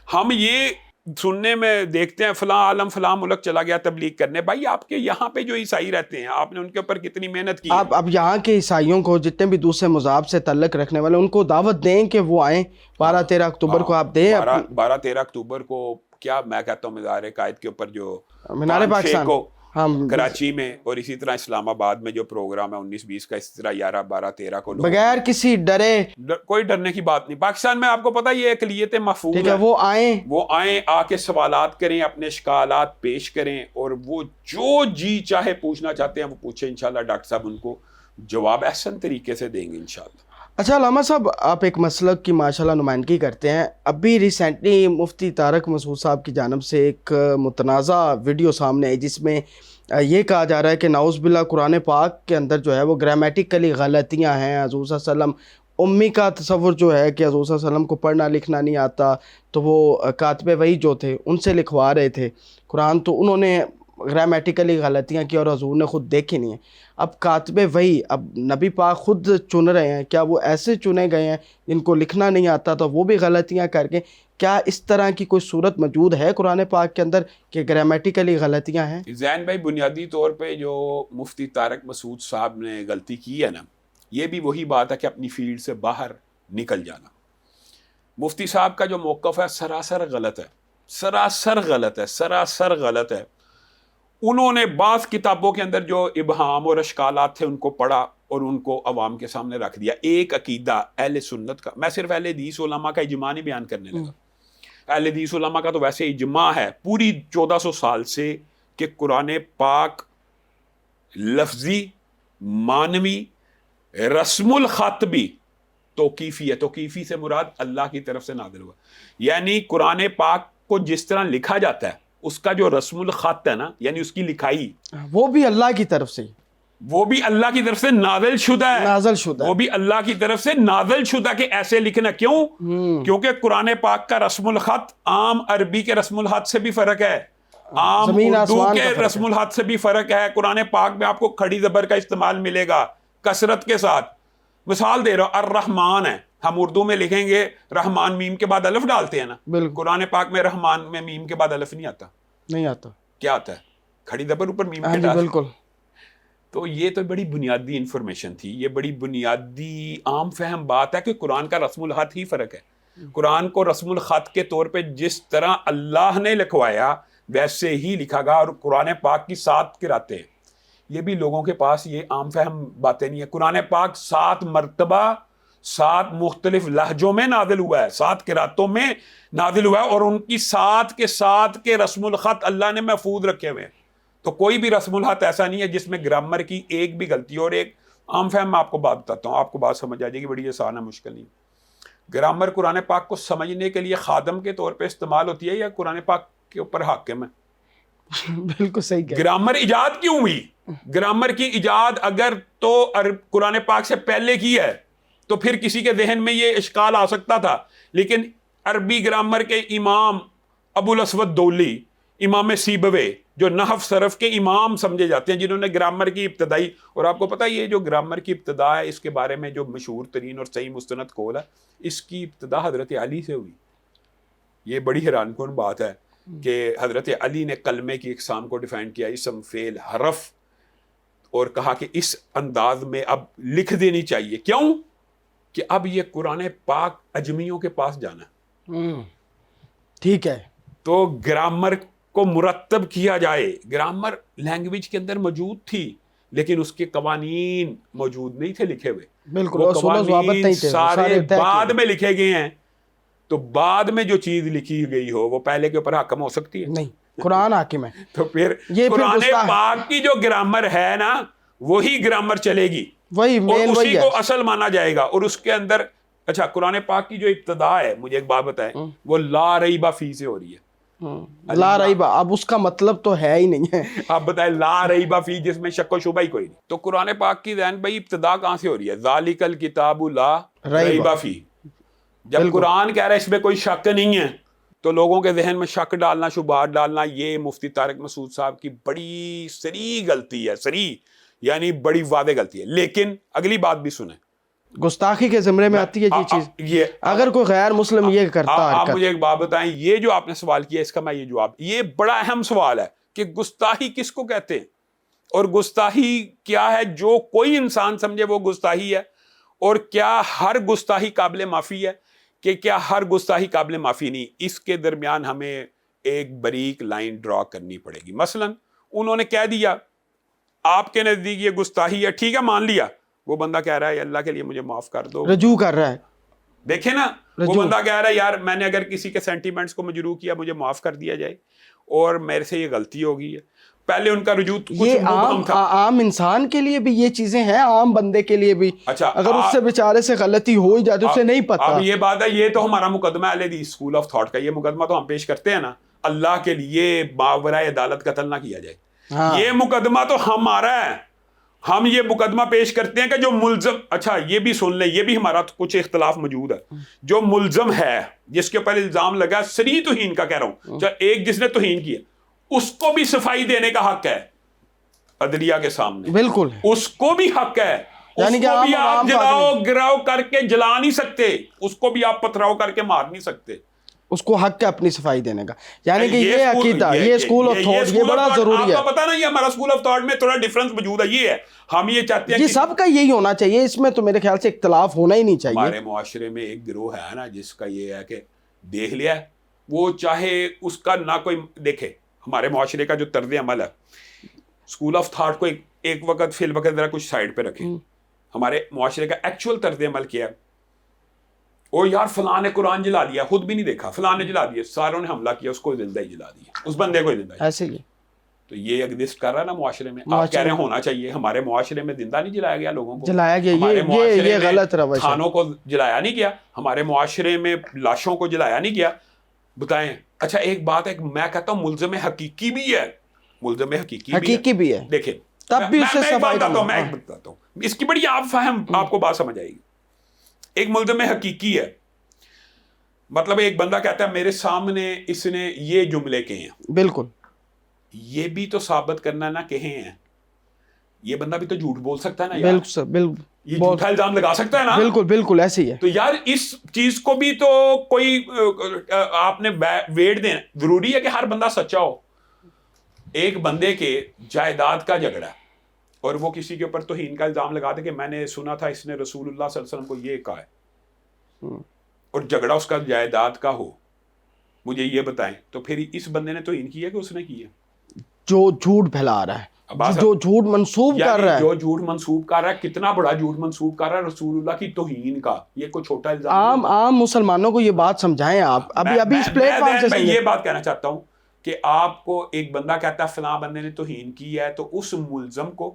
ہم یہ سننے میں دیکھتے ہیں فلاں عالم فلاں ملک چلا گیا تبلیغ کرنے. بھائی آپ کے یہاں پہ جو عیسائی رہتے ہیں آپ نے ان کے اوپر کتنی محنت کی ہے. آپ اب یہاں کے عیسائیوں کو جتنے بھی دوسرے مذہب سے تعلق رکھنے والے ان کو دعوت دیں کہ وہ آئیں 12-13 اکتوبر کو. آپ دیں 12-13 اکتوبر کو کیا میں کہتا ہوں مزار قائد کے اوپر جو مینار پاکستان کو کراچی میں, اور اسی طرح اسلام آباد میں جو پروگرام ہے 19-20 کا, اسی طرح 11-12-13 کو بغیر کسی ڈرے, کوئی ڈرنے کی بات نہیں. پاکستان میں آپ کو پتا یہ اقلیتیں محفوظ ٹھیک ہے, وہ آئیں آ کے سوالات کریں, اپنے اشکالات پیش کریں, اور وہ جو جی چاہے پوچھنا چاہتے ہیں وہ پوچھیں. انشاءاللہ ڈاکٹر صاحب ان کو جواب احسن طریقے سے دیں گے انشاءاللہ. اچھا علامہ صاحب, آپ ایک مسلک کی ماشاءاللہ نمائندگی کرتے ہیں. ابھی ریسنٹلی مفتی طارق مسعود صاحب کی جانب سے ایک متنازع ویڈیو سامنے آئی جس میں یہ کہا جا رہا ہے کہ نعوذ باللہ قرآن پاک کے اندر جو ہے وہ گرامیٹیکلی غلطیاں ہیں. حضور صلی اللہ علیہ وسلم امی کا تصور جو ہے کہ حضور صلی اللہ علیہ وسلم کو پڑھنا لکھنا نہیں آتا, تو وہ کاتب وحی جو تھے ان سے لکھوا رہے تھے قرآن, تو انہوں نے گرامیٹیکلی غلطیاں کی اور حضور نے خود دیکھی نہیں ہیں. اب کاتب وحی, اب نبی پاک خود چن رہے ہیں, کیا وہ ایسے چنے گئے ہیں جن کو لکھنا نہیں آتا تو وہ بھی غلطیاں کر کے, کیا اس طرح کی کوئی صورت موجود ہے قرآن پاک کے اندر کہ گرامیٹیکلی غلطیاں ہیں؟ زین بھائی, بنیادی طور پہ جو مفتی طارق مسعود صاحب نے غلطی کی ہے نا, یہ بھی وہی بات ہے کہ اپنی فیلڈ سے باہر نکل جانا. مفتی صاحب کا جو موقف ہے سراسر غلط ہے, سراسر غلط ہے, سراسر غلط ہے. انہوں نے بعض کتابوں کے اندر جو ابہام اور اشکالات تھے ان کو پڑھا اور ان کو عوام کے سامنے رکھ دیا. ایک عقیدہ اہل سنت کا, میں صرف اہل حدیث علماء کا اجماع نہیں بیان کرنے لگا. اہل حدیث علماء کا تو ویسے اجماع ہے پوری 1400 سال سے کہ قرآن پاک لفظی, معنوی, رسم الخط بھی توقیفی ہے. توقیفی سے مراد اللہ کی طرف سے نازل ہوا, یعنی قرآن پاک کو جس طرح لکھا جاتا ہے اس کا جو رسم الخط ہے نا, یعنی اس کی لکھائی, وہ بھی اللہ کی طرف سے, وہ بھی اللہ کی طرف سے نازل شدہ ہے, نازل شدہ, وہ بھی اللہ کی طرف سے نازل شدہ کہ ایسے لکھنا. کیوں؟ کیونکہ قرآن پاک کا رسم الخط عام عربی کے رسم الخط سے بھی فرق ہے, عام اردو کے رسم الخط سے بھی فرق ہے. قرآن پاک میں آپ کو کھڑی زبر کا استعمال ملے گا کثرت کے ساتھ. مثال دے رہا ہوں, الرحمن ہے, ہم اردو میں لکھیں گے رحمان میم کے بعد الف ڈالتے ہیں نا, قرآن پاک میں رحمان میں میم کے بعد الف نہیں آتا. نہیں آتا. کیا آتا ہے؟ کھڑی زبر اوپر میم کے ڈال. بالکل. تو یہ تو بڑی بنیادی انفارمیشن تھی, یہ بڑی بنیادی عام فہم بات ہے کہ قرآن کا رسم الخط ہی فرق ہے. قرآن کو رسم الخط کے طور پہ جس طرح اللہ نے لکھوایا ویسے ہی لکھا گا, اور قرآن پاک کی 7 قراتیں ہیں. یہ بھی لوگوں کے پاس یہ عام فہم باتیں نہیں ہیں. قرآن پاک 7 مرتبہ 7 مختلف لہجوں میں نازل ہوا ہے, 7 قراتوں میں نازل ہوا ہے, اور ان کی 7 کے 7 کے رسم الخط اللہ نے محفوظ رکھے ہوئے ہیں. تو کوئی بھی رسم الخط ایسا نہیں ہے جس میں گرامر کی ایک بھی غلطی ہو. اور ایک عام فہم میں آپ کو بات بتاتا ہوں, آپ کو بات سمجھ آ جائے گی, بڑی آسان ہے, مشکل نہیں. گرامر قرآن پاک کو سمجھنے کے لیے خادم کے طور پہ استعمال ہوتی ہے یا قرآن پاک کے اوپر حاکم ہے؟ بالکل صحیح. گرامر ایجاد کیوں ہوئی؟ گرامر کی ایجاد اگر تو قرآن پاک سے پہلے کی ہے تو پھر کسی کے ذہن میں یہ اشکال آ سکتا تھا, لیکن عربی گرامر کے امام ابو الاسود دولی, امام سیبوے جو نحو صرف کے امام سمجھے جاتے ہیں, جنہوں نے گرامر کی ابتدائی, اور آپ کو پتہ یہ جو گرامر کی ابتدا ہے اس کے بارے میں جو مشہور ترین اور صحیح مستند قول ہے, اس کی ابتدا حضرت علی سے ہوئی. یہ بڑی حیران کن بات ہے کہ حضرت علی نے کلمے کی اقسام کو ڈیفائن کیا, اسم, فعل, حرف, اور کہا کہ اس انداز میں اب لکھ دینی چاہیے. کیوں؟ کہ اب یہ قرآن پاک اجمیوں کے پاس جانا ہے. ٹھیک ہے, تو گرامر کو مرتب کیا جائے. گرامر لینگویج کے اندر موجود تھی لیکن اس کے قوانین موجود نہیں تھے لکھے ہوئے. بالکل, وہ قوانین سارے بعد میں لکھے گئے ہیں. تو بعد میں جو چیز لکھی گئی ہو وہ پہلے کے اوپر حاکم ہو سکتی ہے؟ نہیں, قرآن حاکم ہے. تو پھر قرآن پاک کی جو گرامر ہے نا وہی گرامر چلے گی, وہی اور اسی کو اصل مانا جائے گا. اور اس کے اندر اچھا قرآن پاک کی جو ابتدا ہے, مجھے ایک بات بتائیں, وہ لا ریبہ فی سے ہو رہی ہے. لا ریبہ, اب اس کا مطلب تو ہے ہی نہیں ہے. آپ بتائیں, لا ریبہ فی جس میں شک و شبہ ہی کوئی نہیں. تو قرآن پاک کی ذہن بھائی ابتدا کہاں سے ہو رہی ہے؟ ذالک الکتاب لا ریبہ فی. جب قرآن کہہ رہا ہے اس میں کوئی شک نہیں ہے تو لوگوں کے ذہن میں شک ڈالنا, شبہات ڈالنا, یہ مفتی طارق مسعود صاحب کی بڑی صریح غلطی ہے. صریح یعنی بڑی واضح غلطی ہے. لیکن اگلی بات بھی سنیں, گستاخی کے زمرے میں آتی ہے یہ چیز, یہ اگر کوئی غیر مسلم یہ کرتا آپ حرکت. مجھے ایک بات بتائیں, یہ جو آپ نے سوال کیا اس کا میں یہ جواب, یہ بڑا اہم سوال ہے کہ گستاخی کس کو کہتے ہیں اور گستاخی کیا ہے. جو کوئی انسان سمجھے وہ گستاخی ہے, اور کیا ہر گستاخی قابل معافی ہے کہ کیا ہر گستاخی قابل معافی نہیں. اس کے درمیان ہمیں ایک باریک لائن ڈرا کرنی پڑے گی. مثلا انہوں نے کہہ دیا آپ کے نزدیک یہ گستاخی ہے, ٹھیک ہے مان لیا, وہ بندہ کہہ رہا ہے اللہ کے لیے مجھے معاف کر دو, رجوع کر رہا ہے, دیکھیں نا, وہ بندہ کہہ رہا ہے یار میں نے اگر کسی کے سینٹیمنٹس کو مجروح کیا مجھے معاف کر دیا جائے اور میرے سے یہ غلطی ہو گئی ہے. پہلے ان کا رجوع کچھ یہ مبہم تھا. عام انسان کے لیے بھی یہ چیزیں ہیں, عام بندے کے لیے بھی. اچھا, اگر اس سے بیچارے سے غلطی ہو ہی جاتی, اسے نہیں پتا. اب یہ بات ہے, یہ تو ہمارا مقدمہ ہے اہل حدیث اسکول آف تھاٹ کا, یہ مقدمہ تو ہم پیش کرتے ہیں نا, اللہ کے لیے ماورائے عدالت قتل نہ کیا جائے. یہ مقدمہ تو ہمارا ہے, ہم یہ مقدمہ پیش کرتے ہیں کہ جو ملزم, اچھا یہ بھی سن لیں, یہ بھی ہمارا کچھ اختلاف موجود ہے. جو ملزم ہے جس کے اوپر الزام لگا صریح توہین کا کہہ رہا ہوں, ایک جس نے توہین کیا اس کو بھی صفائی دینے کا حق ہے عدلیہ کے سامنے, بالکل اس کو بھی حق ہے. یعنی اس کو بھی آپ جلاؤ گراؤ کر کے جلا نہیں سکتے, اس کو بھی آپ پتھراؤ کر کے مار نہیں سکتے, اس کو حق ہے اپنی صفائی دینے کا. یعنی کہ یہ عقیدہ, یہ اسکول آف تھاٹ یہ بڑا ضروری ہے. آپ کو پتا نا یہ ہمارا اسکول آف تھاٹ میں تھوڑا ڈفرنس موجود ہے. یہ ہے ہم یہ چاہتے ہیں یہ سب کا یہی ہونا چاہیے, اس میں تو میرے خیال سے اختلاف ہونا ہی نہیں چاہیے. ہمارے معاشرے میں ایک گروہ ہے نا جس کا یہ ہے کہ دیکھ لیا ہے, وہ چاہے اس کا نہ کوئی دیکھے. ہمارے معاشرے کا جو طرز عمل ہے, اسکول آف تھاٹ کو ایک وقت فی الوقت ذرا کچھ سائڈ پہ رکھیں. ہمارے معاشرے کا ایکچوئل طرز عمل کیا ہے, او یار فلاں نے قرآن جلا دیا, خود بھی نہیں دیکھا, فلاں نے جلا دیا, ساروں نے حملہ کیا, اس کو زندہ ہی جلا دیا, اس بندے کو زندہ. ایسے ہی تو یہ ایگزسٹ کر رہا ہے نا معاشرے میں. آپ کہہ رہے ہیں ہونا چاہیے, ہمارے معاشرے میں زندہ نہیں جلایا گیا لوگوں کو, جلایا گیا, یہ غلط روش ہے. تھانوں کو جلایا نہیں گیا, ہمارے معاشرے میں لاشوں کو جلایا نہیں گیا. بتائیں. اچھا ایک بات ہے, میں کہتا ہوں ملزم حقیقی بھی ہے, ملزم حقیقی بھی ہے. دیکھیں تب بھی اسے صفائی میں بتاتا ہوں, اس کی بڑی آپ فہم, آپ کو بات سمجھ آئے گی. ایک ملزم حقیقی ہے, مطلب ایک بندہ کہتا ہے میرے سامنے اس نے یہ جملے کہے ہیں, بالکل یہ بھی تو ثابت کرنا نہ کہے ہیں, یہ بندہ بھی تو جھوٹ بول سکتا ہے نا, بالکل سر, بالکل یہ جھوٹا الزام لگا سکتا ہے نا. بالکل بالکل ایسے ہی ہے. تو یار اس چیز کو بھی تو کوئی آپ نے ویٹ دینا. ضروری ہے کہ ہر بندہ سچا ہو. ایک بندے کے جائیداد کا جھگڑا اور وہ کسی کے اوپر توہین کا الزام لگا دے کہ میں نے سنا تھا اس نے رسول اللہ صلی اللہ علیہ وسلم کو یہ کہا ہے, اور جھگڑا اس کا جائیداد کا ہو, مجھے یہ بتائیں تو پھر اس بندے نے توہین کیا کہ اس نے کیا؟ جو جھوٹ پھیلا رہا ہے, جو جھوٹ منسوب کر رہا ہے, جو جھوٹ منسوب کر رہا ہے, کتنا بڑا جھوٹ منسوب کر رہا ہے رسول اللہ کی توہین کا, یہ کوئی چھوٹا الزام. عام مسلمانوں کو یہ بات سمجھائیں آپ. ابھی اس پلیٹ فارم سے میں یہ بات کہنا چاہتا ہوں کہ آپ کو ایک بندہ کہتا ہے فلاں بندے نے توہین کی ہے, تو اس ملزم کو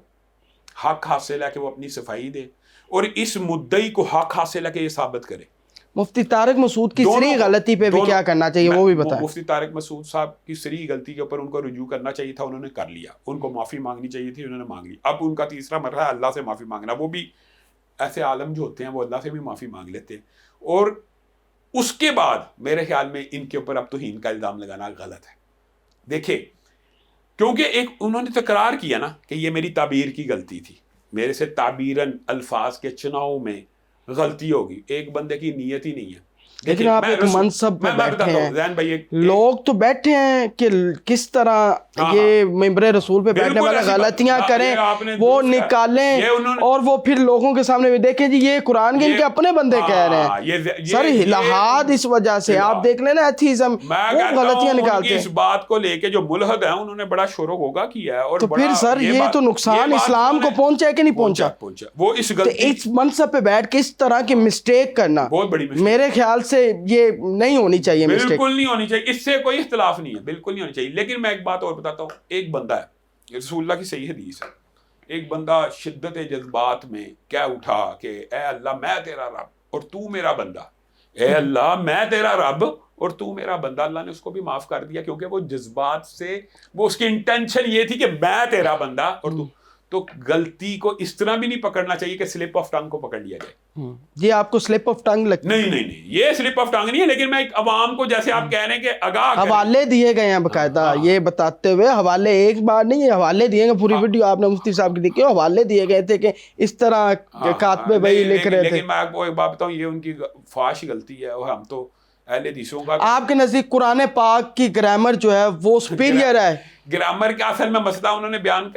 حق حاصل ہے کہ وہ اپنی صفائی دے, اور اس مدعی کو حق حاصل ہے کہ یہ ثابت کرے. مفتی طارق مسعود کی صریح غلطی پہ بھی کیا کرنا چاہیے وہ بھی بتائیں. مفتی طارق مسعود صاحب کی صریح غلطی کے اوپر ان کو رجوع کرنا چاہیے تھا, انہوں نے کر لیا. ان کو معافی مانگنی چاہیے تھی, انہوں نے مانگ لی. اب ان کا تیسرا مرحلہ ہے اللہ سے معافی مانگنا. وہ بھی ایسے عالم جو ہوتے ہیں وہ اللہ سے بھی معافی مانگ لیتے ہیں, اور اس کے بعد میرے خیال میں ان کے اوپر اب توہین کا الزام لگانا غلط ہے. دیکھیں کیونکہ ایک انہوں نے تکرار کیا نا کہ یہ میری تعبیر کی غلطی تھی, میرے سے تعبیراً الفاظ کے چناؤ میں غلطی ہوگی. ایک بندے کی نیت ہی نہیں ہے. لیکن آپ ایک منصب پہ بیٹھے ہیں, لوگ تو بیٹھے ہیں کہ کس طرح یہ ممبر رسول پہ بیٹھنے والے غلطیاں کریں, وہ نکالیں, اور وہ پھر لوگوں کے سامنے بھی دیکھیں جی یہ قرآن کے ان کے اپنے بندے کہہ رہے ہیں. سر الہاد اس وجہ سے آپ دیکھ لیں نا, ایتھیزم, وہ غلطیاں نکالتے ہیں. اس بات کو لے کے جو ملحد ہیں انہوں نے بڑا شور و غوغا کیا ہے, تو پھر سر یہ تو نقصان اسلام کو پہنچا ہے کہ نہیں پہنچا. وہ اس منصب پہ بیٹھ کے اس طرح کی مسٹیک کرنا بہت بڑی میرے خیال سے یہ نہیں ہونی چاہیے. بالکل نہیں ہونی چاہیے, اس سے کوئی اختلاف نہیں ہے, بالکل نہیں ہونی چاہیے. لیکن میں ایک بات اور بتاتا ہوں, ایک بندہ ہے, رسول اللہ کی صحیح حدیث ہے, ایک بندہ شدت جذبات میں کیا اٹھا کہ اے اللہ میں تیرا رب اور تو میرا بندہ, اے اللہ میں تیرا رب اور تو میرا بندہ. اللہ نے اس کو بھی معاف کر دیا کیونکہ وہ جذبات سے, وہ اس کی انٹینشن یہ تھی کہ میں تیرا بندہ اور تو غلطی کو اس طرح بھی نہیں پکڑنا چاہیے کہ سلپ آف ٹنگ کو پکڑ لیا جائے. یہ آپ کو سلپ آف ٹنگ لگتا ہے؟ نہیں یہ سلپ آف ٹنگ نہیں ہے, لیکن میں ایک عوام کو جیسے آپ کہہ رہے ہیں کہ آگاہ حوالے دیے گئے ہیں باقاعدہ یہ بتاتے ہوئے, حوالے ایک بار نہیں, یہ حوالے دیے گئے, پوری ویڈیو آپ نے مفتی صاحب کی دیکھی, حوالے دیے گئے تھے کہ اس طرح کاتبے بھائی لکھ رہے تھے. لیکن میں آپ کو ایک بات بتاؤں, یہ ان کی فاحش غلطی ہے, اور ہم تو اہل حدیثوں کا. آپ کے نزدیک قرآن پاک کی گرامر جو ہے وہ سپیریئر ہے؟ گرامر کا اصل میں مسئلہ انہوں نے بیان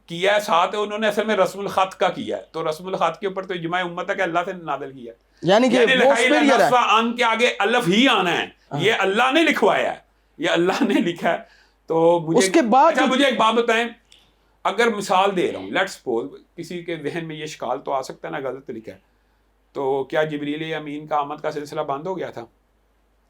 کیا ہے, ساتھ انہوں نے اصل میں رسم الخط کا کیا ہے, تو رسم الخط کے اوپر تو اجماع امت ہے کہ اللہ سے نازل کیا ہے, یعنی کہ وہ سپیریئر ہے. ان کے آگے الف ہی آنا ہے, یہ اللہ نے لکھوایا ہے, یہ اللہ نے لکھا ہے. تو مجھے اس کے بعد مجھے ایک بات بتائیں, اگر مثال دے رہا ہوں, لیٹس سپوز کسی کے ذہن میں یہ اشکال تو آ سکتا ہے نا, غلط لکھا ہے, تو کیا جبریل امین کا آمد کا سلسلہ بند ہو گیا تھا؟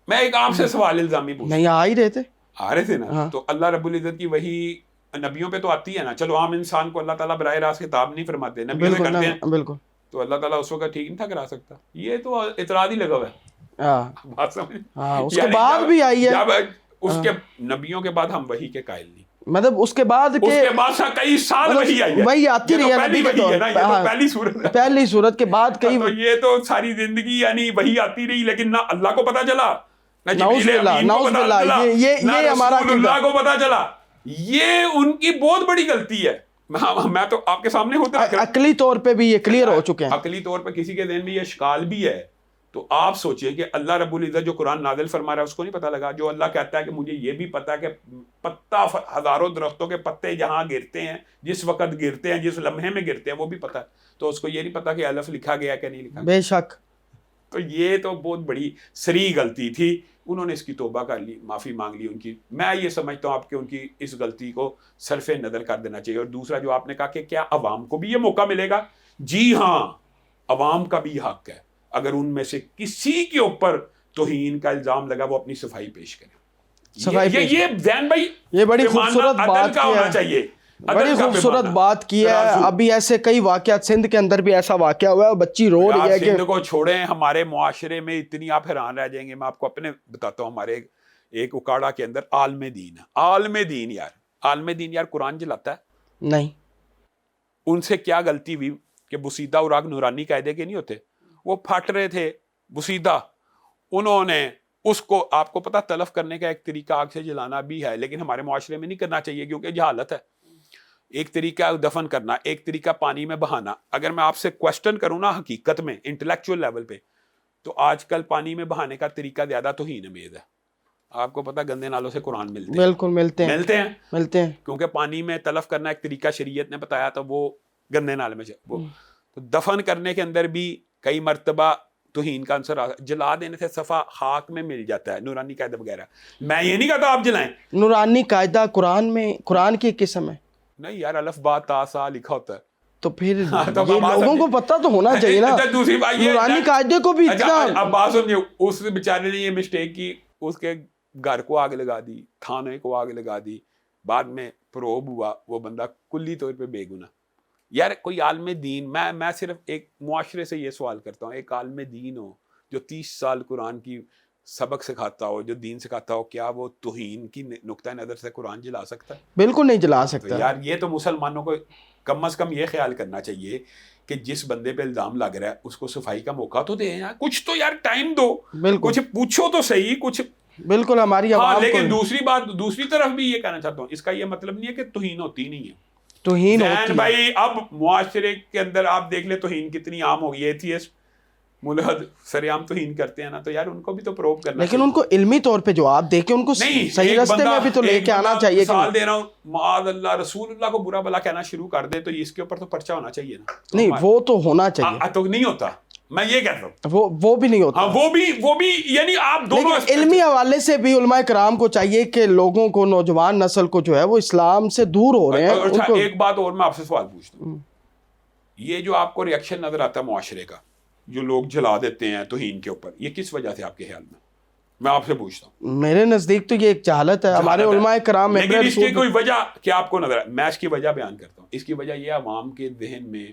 میں ایک آپ سے سوال الزامی پوچھتا ہوں. نہیں, آ ہی رہے تھے, آ رہے تھے نا. تو اللہ رب العزت کی وحی نبیوں پہ تو آتی ہے نا, چلو عام انسان کو اللہ تعالیٰ براہ راست خطاب نہیں فرماتے, نبیوں میں کرتے ہیں, بالکل, تو اللہ تعالیٰ اس وقت ٹھیک نہیں تھا کرا سکتا. یہ تو اعتراض ہی لگا ہوا ہے, بات سمجھ. اس کے بعد بھی آئی ہے, اس کے نبیوں کے بعد ہم وحی کے قائل نہیں, مطلب اس کے بعد کئی سال وحی آئی ہے, وہی آتی رہی ہے نبی کے دور, پہلی صورت ہے, پہلی صورت کے بعد کئی. یہ تو ساری زندگی یعنی وحی آتی رہی, لیکن نہ اللہ کو پتہ چلا, نہ جبریل امین کو پتہ چلا, نہ رسول اللہ کو پتہ چلا. یہ ان کی بہت بڑی غلطی ہے. میں تو آپ کے سامنے ہوتا ہے, عقلی طور پہ بھی یہ کلیئر ہو چکے ہیں. عقلی طور پہ کسی کے ذہن میں یہ اشکال بھی ہے, تو آپ سوچئے کہ اللہ رب العزت جو قرآن نازل فرما رہا ہے اس کو نہیں پتہ لگا؟ جو اللہ کہتا ہے کہ مجھے یہ بھی پتہ ہے کہ پتا ہزاروں درختوں کے پتے جہاں گرتے ہیں, جس وقت گرتے ہیں, جس لمحے میں گرتے ہیں, وہ بھی پتہ ہے, تو اس کو یہ نہیں پتہ کہ الف لکھا گیا کہ نہیں لکھا. بے شک. تو یہ تو بہت بڑی سری غلطی تھی, انہوں نے اس کی توبہ کر لی, معافی مانگ لی ان کی. میں یہ سمجھتا ہوں آپ کہ ان کی اس غلطی کو صرف نظر کر دینا چاہیے. اور دوسرا جو آپ نے کہا کہ کیا عوام کو بھی یہ موقع ملے گا, جی ہاں, عوام کا بھی حق ہے, اگر ان میں سے کسی کے اوپر توہین کا الزام لگا وہ اپنی صفائی پیش کرے. یہ زین بھائی یہ بڑی خوبصورت بات کا ہونا چاہیے, بڑی خوبصورت بات کی ہے. ابھی ایسے کئی واقعات, سندھ کے اندر بھی ایسا واقعہ ہوا ہے, بچی رو رہی ہے کہ سندھ کو چھوڑیں, ہمارے معاشرے میں اتنی آپ حیران رہ جائیں گے. میں آپ کو اپنے بتاتا ہوں, ہمارے ایک اکاڑا کے اندر عالم دین ہے, عالم دین یار قرآن جلاتا ہے نہیں. ان سے کیا غلطی ہوئی کہ بسیدہ اوراق نورانی قاعدے کے نہیں ہوتے, وہ پھٹ رہے تھے بسیدہ, انہوں نے اس کو, آپ کو پتہ تلف کرنے کا ایک طریقہ آگ سے جلانا بھی ہے, لیکن ہمارے معاشرے میں نہیں کرنا چاہیے کیونکہ جہالت ہے. ایک طریقہ دفن کرنا, ایک طریقہ پانی میں بہانا. اگر میں آپ سے کوشچن کروں نا حقیقت میں انٹلیکچوئل لیول پہ, تو آج کل پانی میں بہانے کا طریقہ زیادہ توہین امیز ہے. آپ کو پتہ گندے نالوں سے قرآن ملتے ہیں, بالکل ملتے ہیں, کیونکہ پانی میں تلف کرنا ایک طریقہ شریعت نے بتایا تو وہ گندے نالے میں وہ. تو دفن کرنے کے اندر بھی کئی مرتبہ توہین کا عنصر جلا دینے سے صفحہ خاک میں مل جاتا ہے, نورانی قاعدہ وغیرہ. میں یہ نہیں کہتا آپ جلائیں, نورانی قاعدہ قرآن میں, قرآن کی قسم ہے نہیں یار, الف با تا سا لکھا ہوتا ہے, تو پھر یہ لوگوں کو پتہ تو ہونا چاہیے نا. دوسری بات یہ نورانی قاعدے کو بھی اتنا, اب بات سمجھے, اس بیچارے نے یہ مسٹیک کی, اس کے گھر کو آگ لگا دی, تھانے کو آگ لگا دی, بعد میں پروب ہوا, وہ بندہ کلی طور پہ بے گناہ. یار کوئی عالم دین, میں صرف ایک معاشرے سے یہ سوال کرتا ہوں, ایک عالم دین ہو جو 30 سال قرآن کی سبق سکھاتا ہو, جو دین سکھاتا ہو, کیا وہ توہین کی نقطہ نظر سے قرآن جلا سکتا ہے؟ بالکل نہیں جلا سکتا. یار یہ تو مسلمانوں کو کم از کم یہ خیال کرنا چاہیے کہ جس بندے پہ الزام لگ رہا ہے اس کو صفائی کا موقع تو دیں یار, کچھ تو یار ٹائم دو, کچھ پوچھو تو صحیح کچھ. بالکل ہماری عوام. لیکن دوسری بات, دوسری طرف بھی یہ کہنا چاہتا ہوں, اس کا یہ مطلب نہیں ہے کہ توہین ہوتی نہیں ہے. توہین ہوتی ہے بھائی, اب معاشرے کے اندر آپ دیکھ لیں توہین کتنی عام ہو گئی ہے. ایتھیسٹ ملحد سریعام توہین کرتے ہیں نا, تو یار ان کو بھی تو پروب کرنا, لیکن ان کو علمی طور پہ جو آپ دیکھیں ان کو صحیح راستے میں بھی تو لے کے آنا چاہیے. مثال دے رہا ہوں, معاذ اللہ رسول اللہ کو برا بلا کہنا شروع کر دے تو اس کے اوپر تو پرچہ ہونا چاہیے نا. نہیں وہ تو ہونا چاہیے, تو نہیں ہوتا, میں یہ کہتا ہوں وہ بھی نہیں ہوتا. وہ بھی یعنی آپ دونوں علمی حوالے سے بھی علماء کرام کو چاہیے کہ لوگوں کو, نوجوان نسل کو جو ہے وہ اسلام سے دور ہو رہے ہیں. اچھا ایک بات اور میں آپ سے سوال پوچھتا ہوں, یہ جو آپ کو ریئیکشن نظر آتا ہے معاشرے کا, جو لوگ جلا دیتے ہیں توہین کے اوپر, یہ کس وجہ سے آپ کے خیال میں آپ سے پوچھتا ہوں؟ میرے نزدیک تو یہ ایک جہالت ہے. ہمارے علماء کرام میں, لیکن اس کی کوئی وجہ کیا آپ کو نظر ہے؟ میں اس کی وجہ بیان کرتا ہوں. اس کی وجہ یہ عوام کے ذہن میں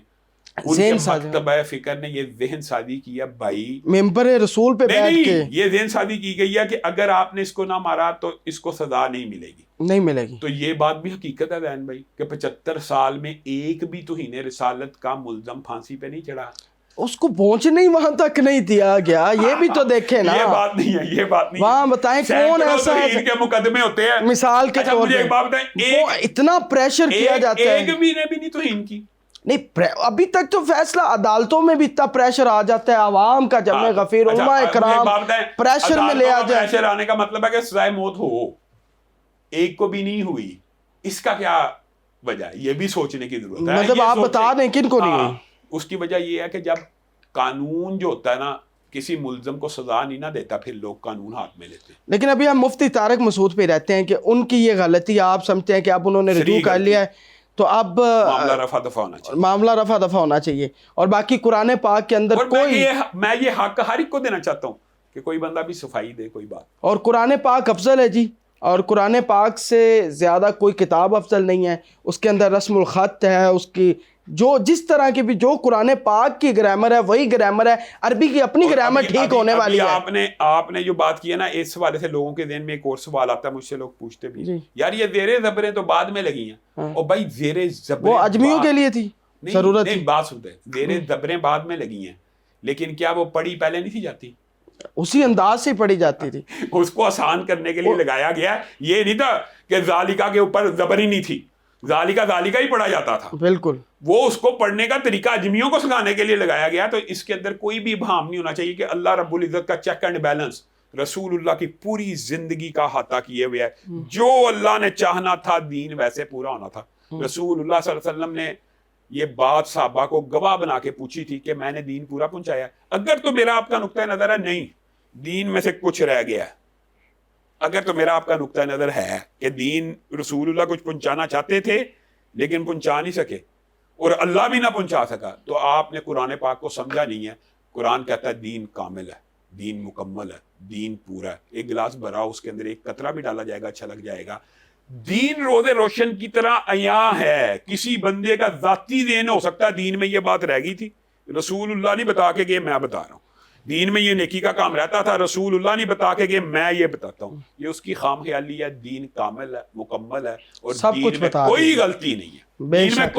ان کے ذہن سازی مکتبہ فکر نے یہ ذہن سازی کیا بھائی ممبر رسول پہ بیٹھ کے یہ ذہن سازی کی گئی ہے کہ اگر آپ نے اس کو نہ مارا تو اس کو سزا نہیں ملے گی، نہیں ملے گی. تو یہ بات بھی حقیقت ہے ذہن بھائی کہ 75 سال میں ایک بھی توہین رسالت کا ملزم پھانسی پہ نہیں چڑھا. اس کو پہنچنے ہی وہاں تک نہیں دیا گیا. یہ بھی تو دیکھیں نا, یہ بات نہیں ہے، یہ بات نہیں ہے. وہاں بتائیں کون ایسا توہین کے مقدمے ہوتے ہیں مثال کے طور مجھے ایک بات پہ بتائیں، وہ اتنا پریشر کیا جاتا ہے. ایک بھی نے بھی نہیں توہین کی. نہیں ابھی تک تو فیصلہ عدالتوں میں بھی اتنا پریشر آ جاتا ہے, عوام کا جمع غفیر علماء اکرام پریشر میں لے آ جائے. پریشر آنے کا مطلب ہے کہ سزائے موت ہو, ایک کو بھی نہیں ہوئی, اس کا کیا وجہ ہے؟ یہ بھی سوچنے کی ضرورت ہے. مطلب آپ بتا دیں کن کو نہیں ہوئی. اس کی وجہ یہ ہے کہ جب قانون جو ہوتا ہے نا کسی ملزم کو سزا نہیں نہ دیتا, پھر لوگ قانون ہاتھ میں لیتے ہیں. لیکن ابھی ہم مفتی طارق مسعود پہ رہتے ہیں کہ ان کی یہ غلطی آپ سمجھتے ہیں کہ اب انہوں نے رجوع کر لیا ہے تو اب معاملہ رفع دفع ہونا چاہیے. معاملہ رفع دفع ہونا چاہیے. اور باقی قرآن پاک کے اندر کوئی, میں یہ حق ہر ایک کو دینا چاہتا ہوں کہ کوئی بندہ بھی صفائی دے, کوئی بات. اور قرآن پاک افضل ہے جی, اور قرآن پاک سے زیادہ کوئی کتاب افضل نہیں ہے. اس کے اندر رسم الخط ہے, اس کی جو جس طرح کی بھی جو قرآن پاک کی گرامر ہے وہی گرامر ہے. عربی کی اپنی گرامر ٹھیک ہونے والی ہے. آپ نے جو بات کی ہے نا, اس حوالے سے لوگوں کے ذہن میں ایک اور سوال آتا ہے, مجھ سے لوگ پوچھتے بھی یار یہ زیر زبریں تو بعد میں لگی ہیں. اور بھائی زیر زبریں وہ اجمیوں کے لیے تھی ضرورت. نہیں بات سنتے, زیر زبریں بعد میں لگی ہیں, لیکن کیا وہ پڑھی پہلے نہیں تھی جاتی؟ اسی انداز سے پڑھی جاتی تھی. اس کو آسان کرنے کے لیے لگایا گیا. یہ نہیں تھا کہ ذالکہ کے اوپر زبر ہی نہیں تھی, ذالکہ ہی پڑھا جاتا تھا. بالکل وہ اس کو پڑھنے کا طریقہ اجمیوں کو سکھانے کے لیے لگایا گیا. تو اس کے اندر کوئی بھی ابہام نہیں ہونا چاہیے کہ اللہ رب العزت کا چیک اینڈ بیلنس رسول اللہ کی پوری زندگی کا احاطہ کیے ہوئے ہے. جو اللہ نے چاہنا تھا دین ویسے پورا ہونا تھا. رسول اللہ صلی اللہ علیہ وسلم نے یہ بات صحابہ کو گواہ بنا کے پوچھی تھی کہ میں نے دین پورا پہنچایا. اگر تو میرا آپ کا نقطہ نظر ہے نہیں دین میں سے کچھ رہ گیا ہے, اگر تو میرا آپ کا نقطہ نظر ہے کہ دین رسول اللہ کچھ پہنچانا چاہتے تھے لیکن پہنچا نہیں سکے اور اللہ بھی نہ پہنچا سکا, تو آپ نے قرآن پاک کو سمجھا نہیں ہے. قرآن کہتا ہے دین کامل ہے, دین مکمل ہے, دین پورا ہے. ایک گلاس بھرا اس کے اندر ایک قطرہ بھی ڈالا جائے گا اچھا لگ جائے گا. دین روز روشن کی طرح عیاں ہے. کسی بندے کا ذاتی ذہن ہو سکتا ہے دین میں یہ بات رہ گئی تھی, رسول اللہ نہیں بتا کے گئے, میں بتا رہا ہوں. دین میں یہ نیکی کا کام رہتا تھا, رسول اللہ نہیں بتا کے گئے, میں یہ بتاتا ہوں. یہ اس کی خام خیالی ہے. دین کامل ہے, مکمل ہے, اور سب کچھ بتا کوئی غلطی نہیں ہے. بے شک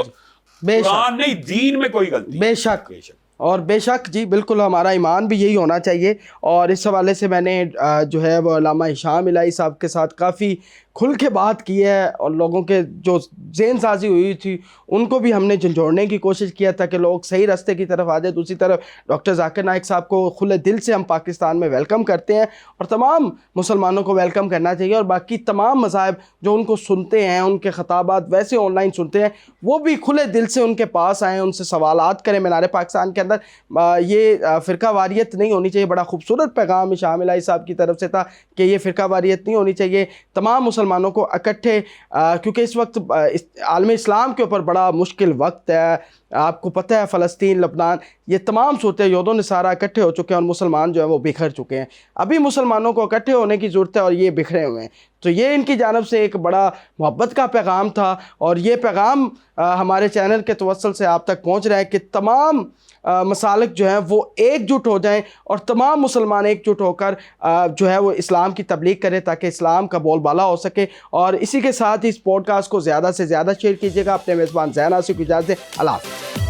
قرآن نہیں, دین میں کوئی غلطی. بے شک اور بے شک جی بالکل ہمارا ایمان بھی یہی ہونا چاہیے. اور اس حوالے سے میں نے جو ہے وہ علامہ ہشام الہی صاحب کے ساتھ کافی کھل کے بات کی ہے, اور لوگوں کے جو ذہن سازی ہوئی تھی ان کو بھی ہم نے جھنجھوڑنے کی کوشش کیا تھا کہ لوگ صحیح راستے کی طرف آ جائے. دوسری طرف ڈاکٹر ذاکر نائک صاحب کو کھلے دل سے ہم پاکستان میں ویلکم کرتے ہیں, اور تمام مسلمانوں کو ویلکم کرنا چاہیے. اور باقی تمام مذاہب جو ان کو سنتے ہیں, ان کے خطابات ویسے آن لائن سنتے ہیں, وہ بھی کھلے دل سے ان کے پاس آئیں, ان سے سوالات کریں. مینار پاکستان کے اندر یہ فرقہ واریت نہیں ہونی چاہیے. بڑا خوبصورت پیغام ہشام الہی صاحب کی طرف سے تھا کہ یہ فرقہ واریت نہیں ہونی چاہیے. تمام مسلمانوں کو اکٹھے, کیونکہ اس وقت عالم اسلام کے اوپر بڑا مشکل وقت ہے. آپ کو پتہ ہے فلسطین, لبنان, یہ تمام صورتیں یہود و نصارہ اکٹھے ہو چکے ہیں, اور مسلمان جو ہیں وہ بکھر چکے ہیں. ابھی مسلمانوں کو اکٹھے ہونے کی ضرورت ہے, اور یہ بکھرے ہوئے ہیں. تو یہ ان کی جانب سے ایک بڑا محبت کا پیغام تھا, اور یہ پیغام ہمارے چینل کے توسل سے آپ تک پہنچ رہا ہے کہ تمام مسالک جو ہیں وہ ایک جٹ ہو جائیں, اور تمام مسلمان ایک جٹ ہو کر جو ہے وہ اسلام کی تبلیغ کریں تاکہ اسلام کا بول بالا ہو سکے. اور اسی کے ساتھ اس پوڈ کاسٹ کو زیادہ سے زیادہ شیئر کیجیے گا. اپنے میزبان زین آصف کو اجازت دیں. اللہ حافظ.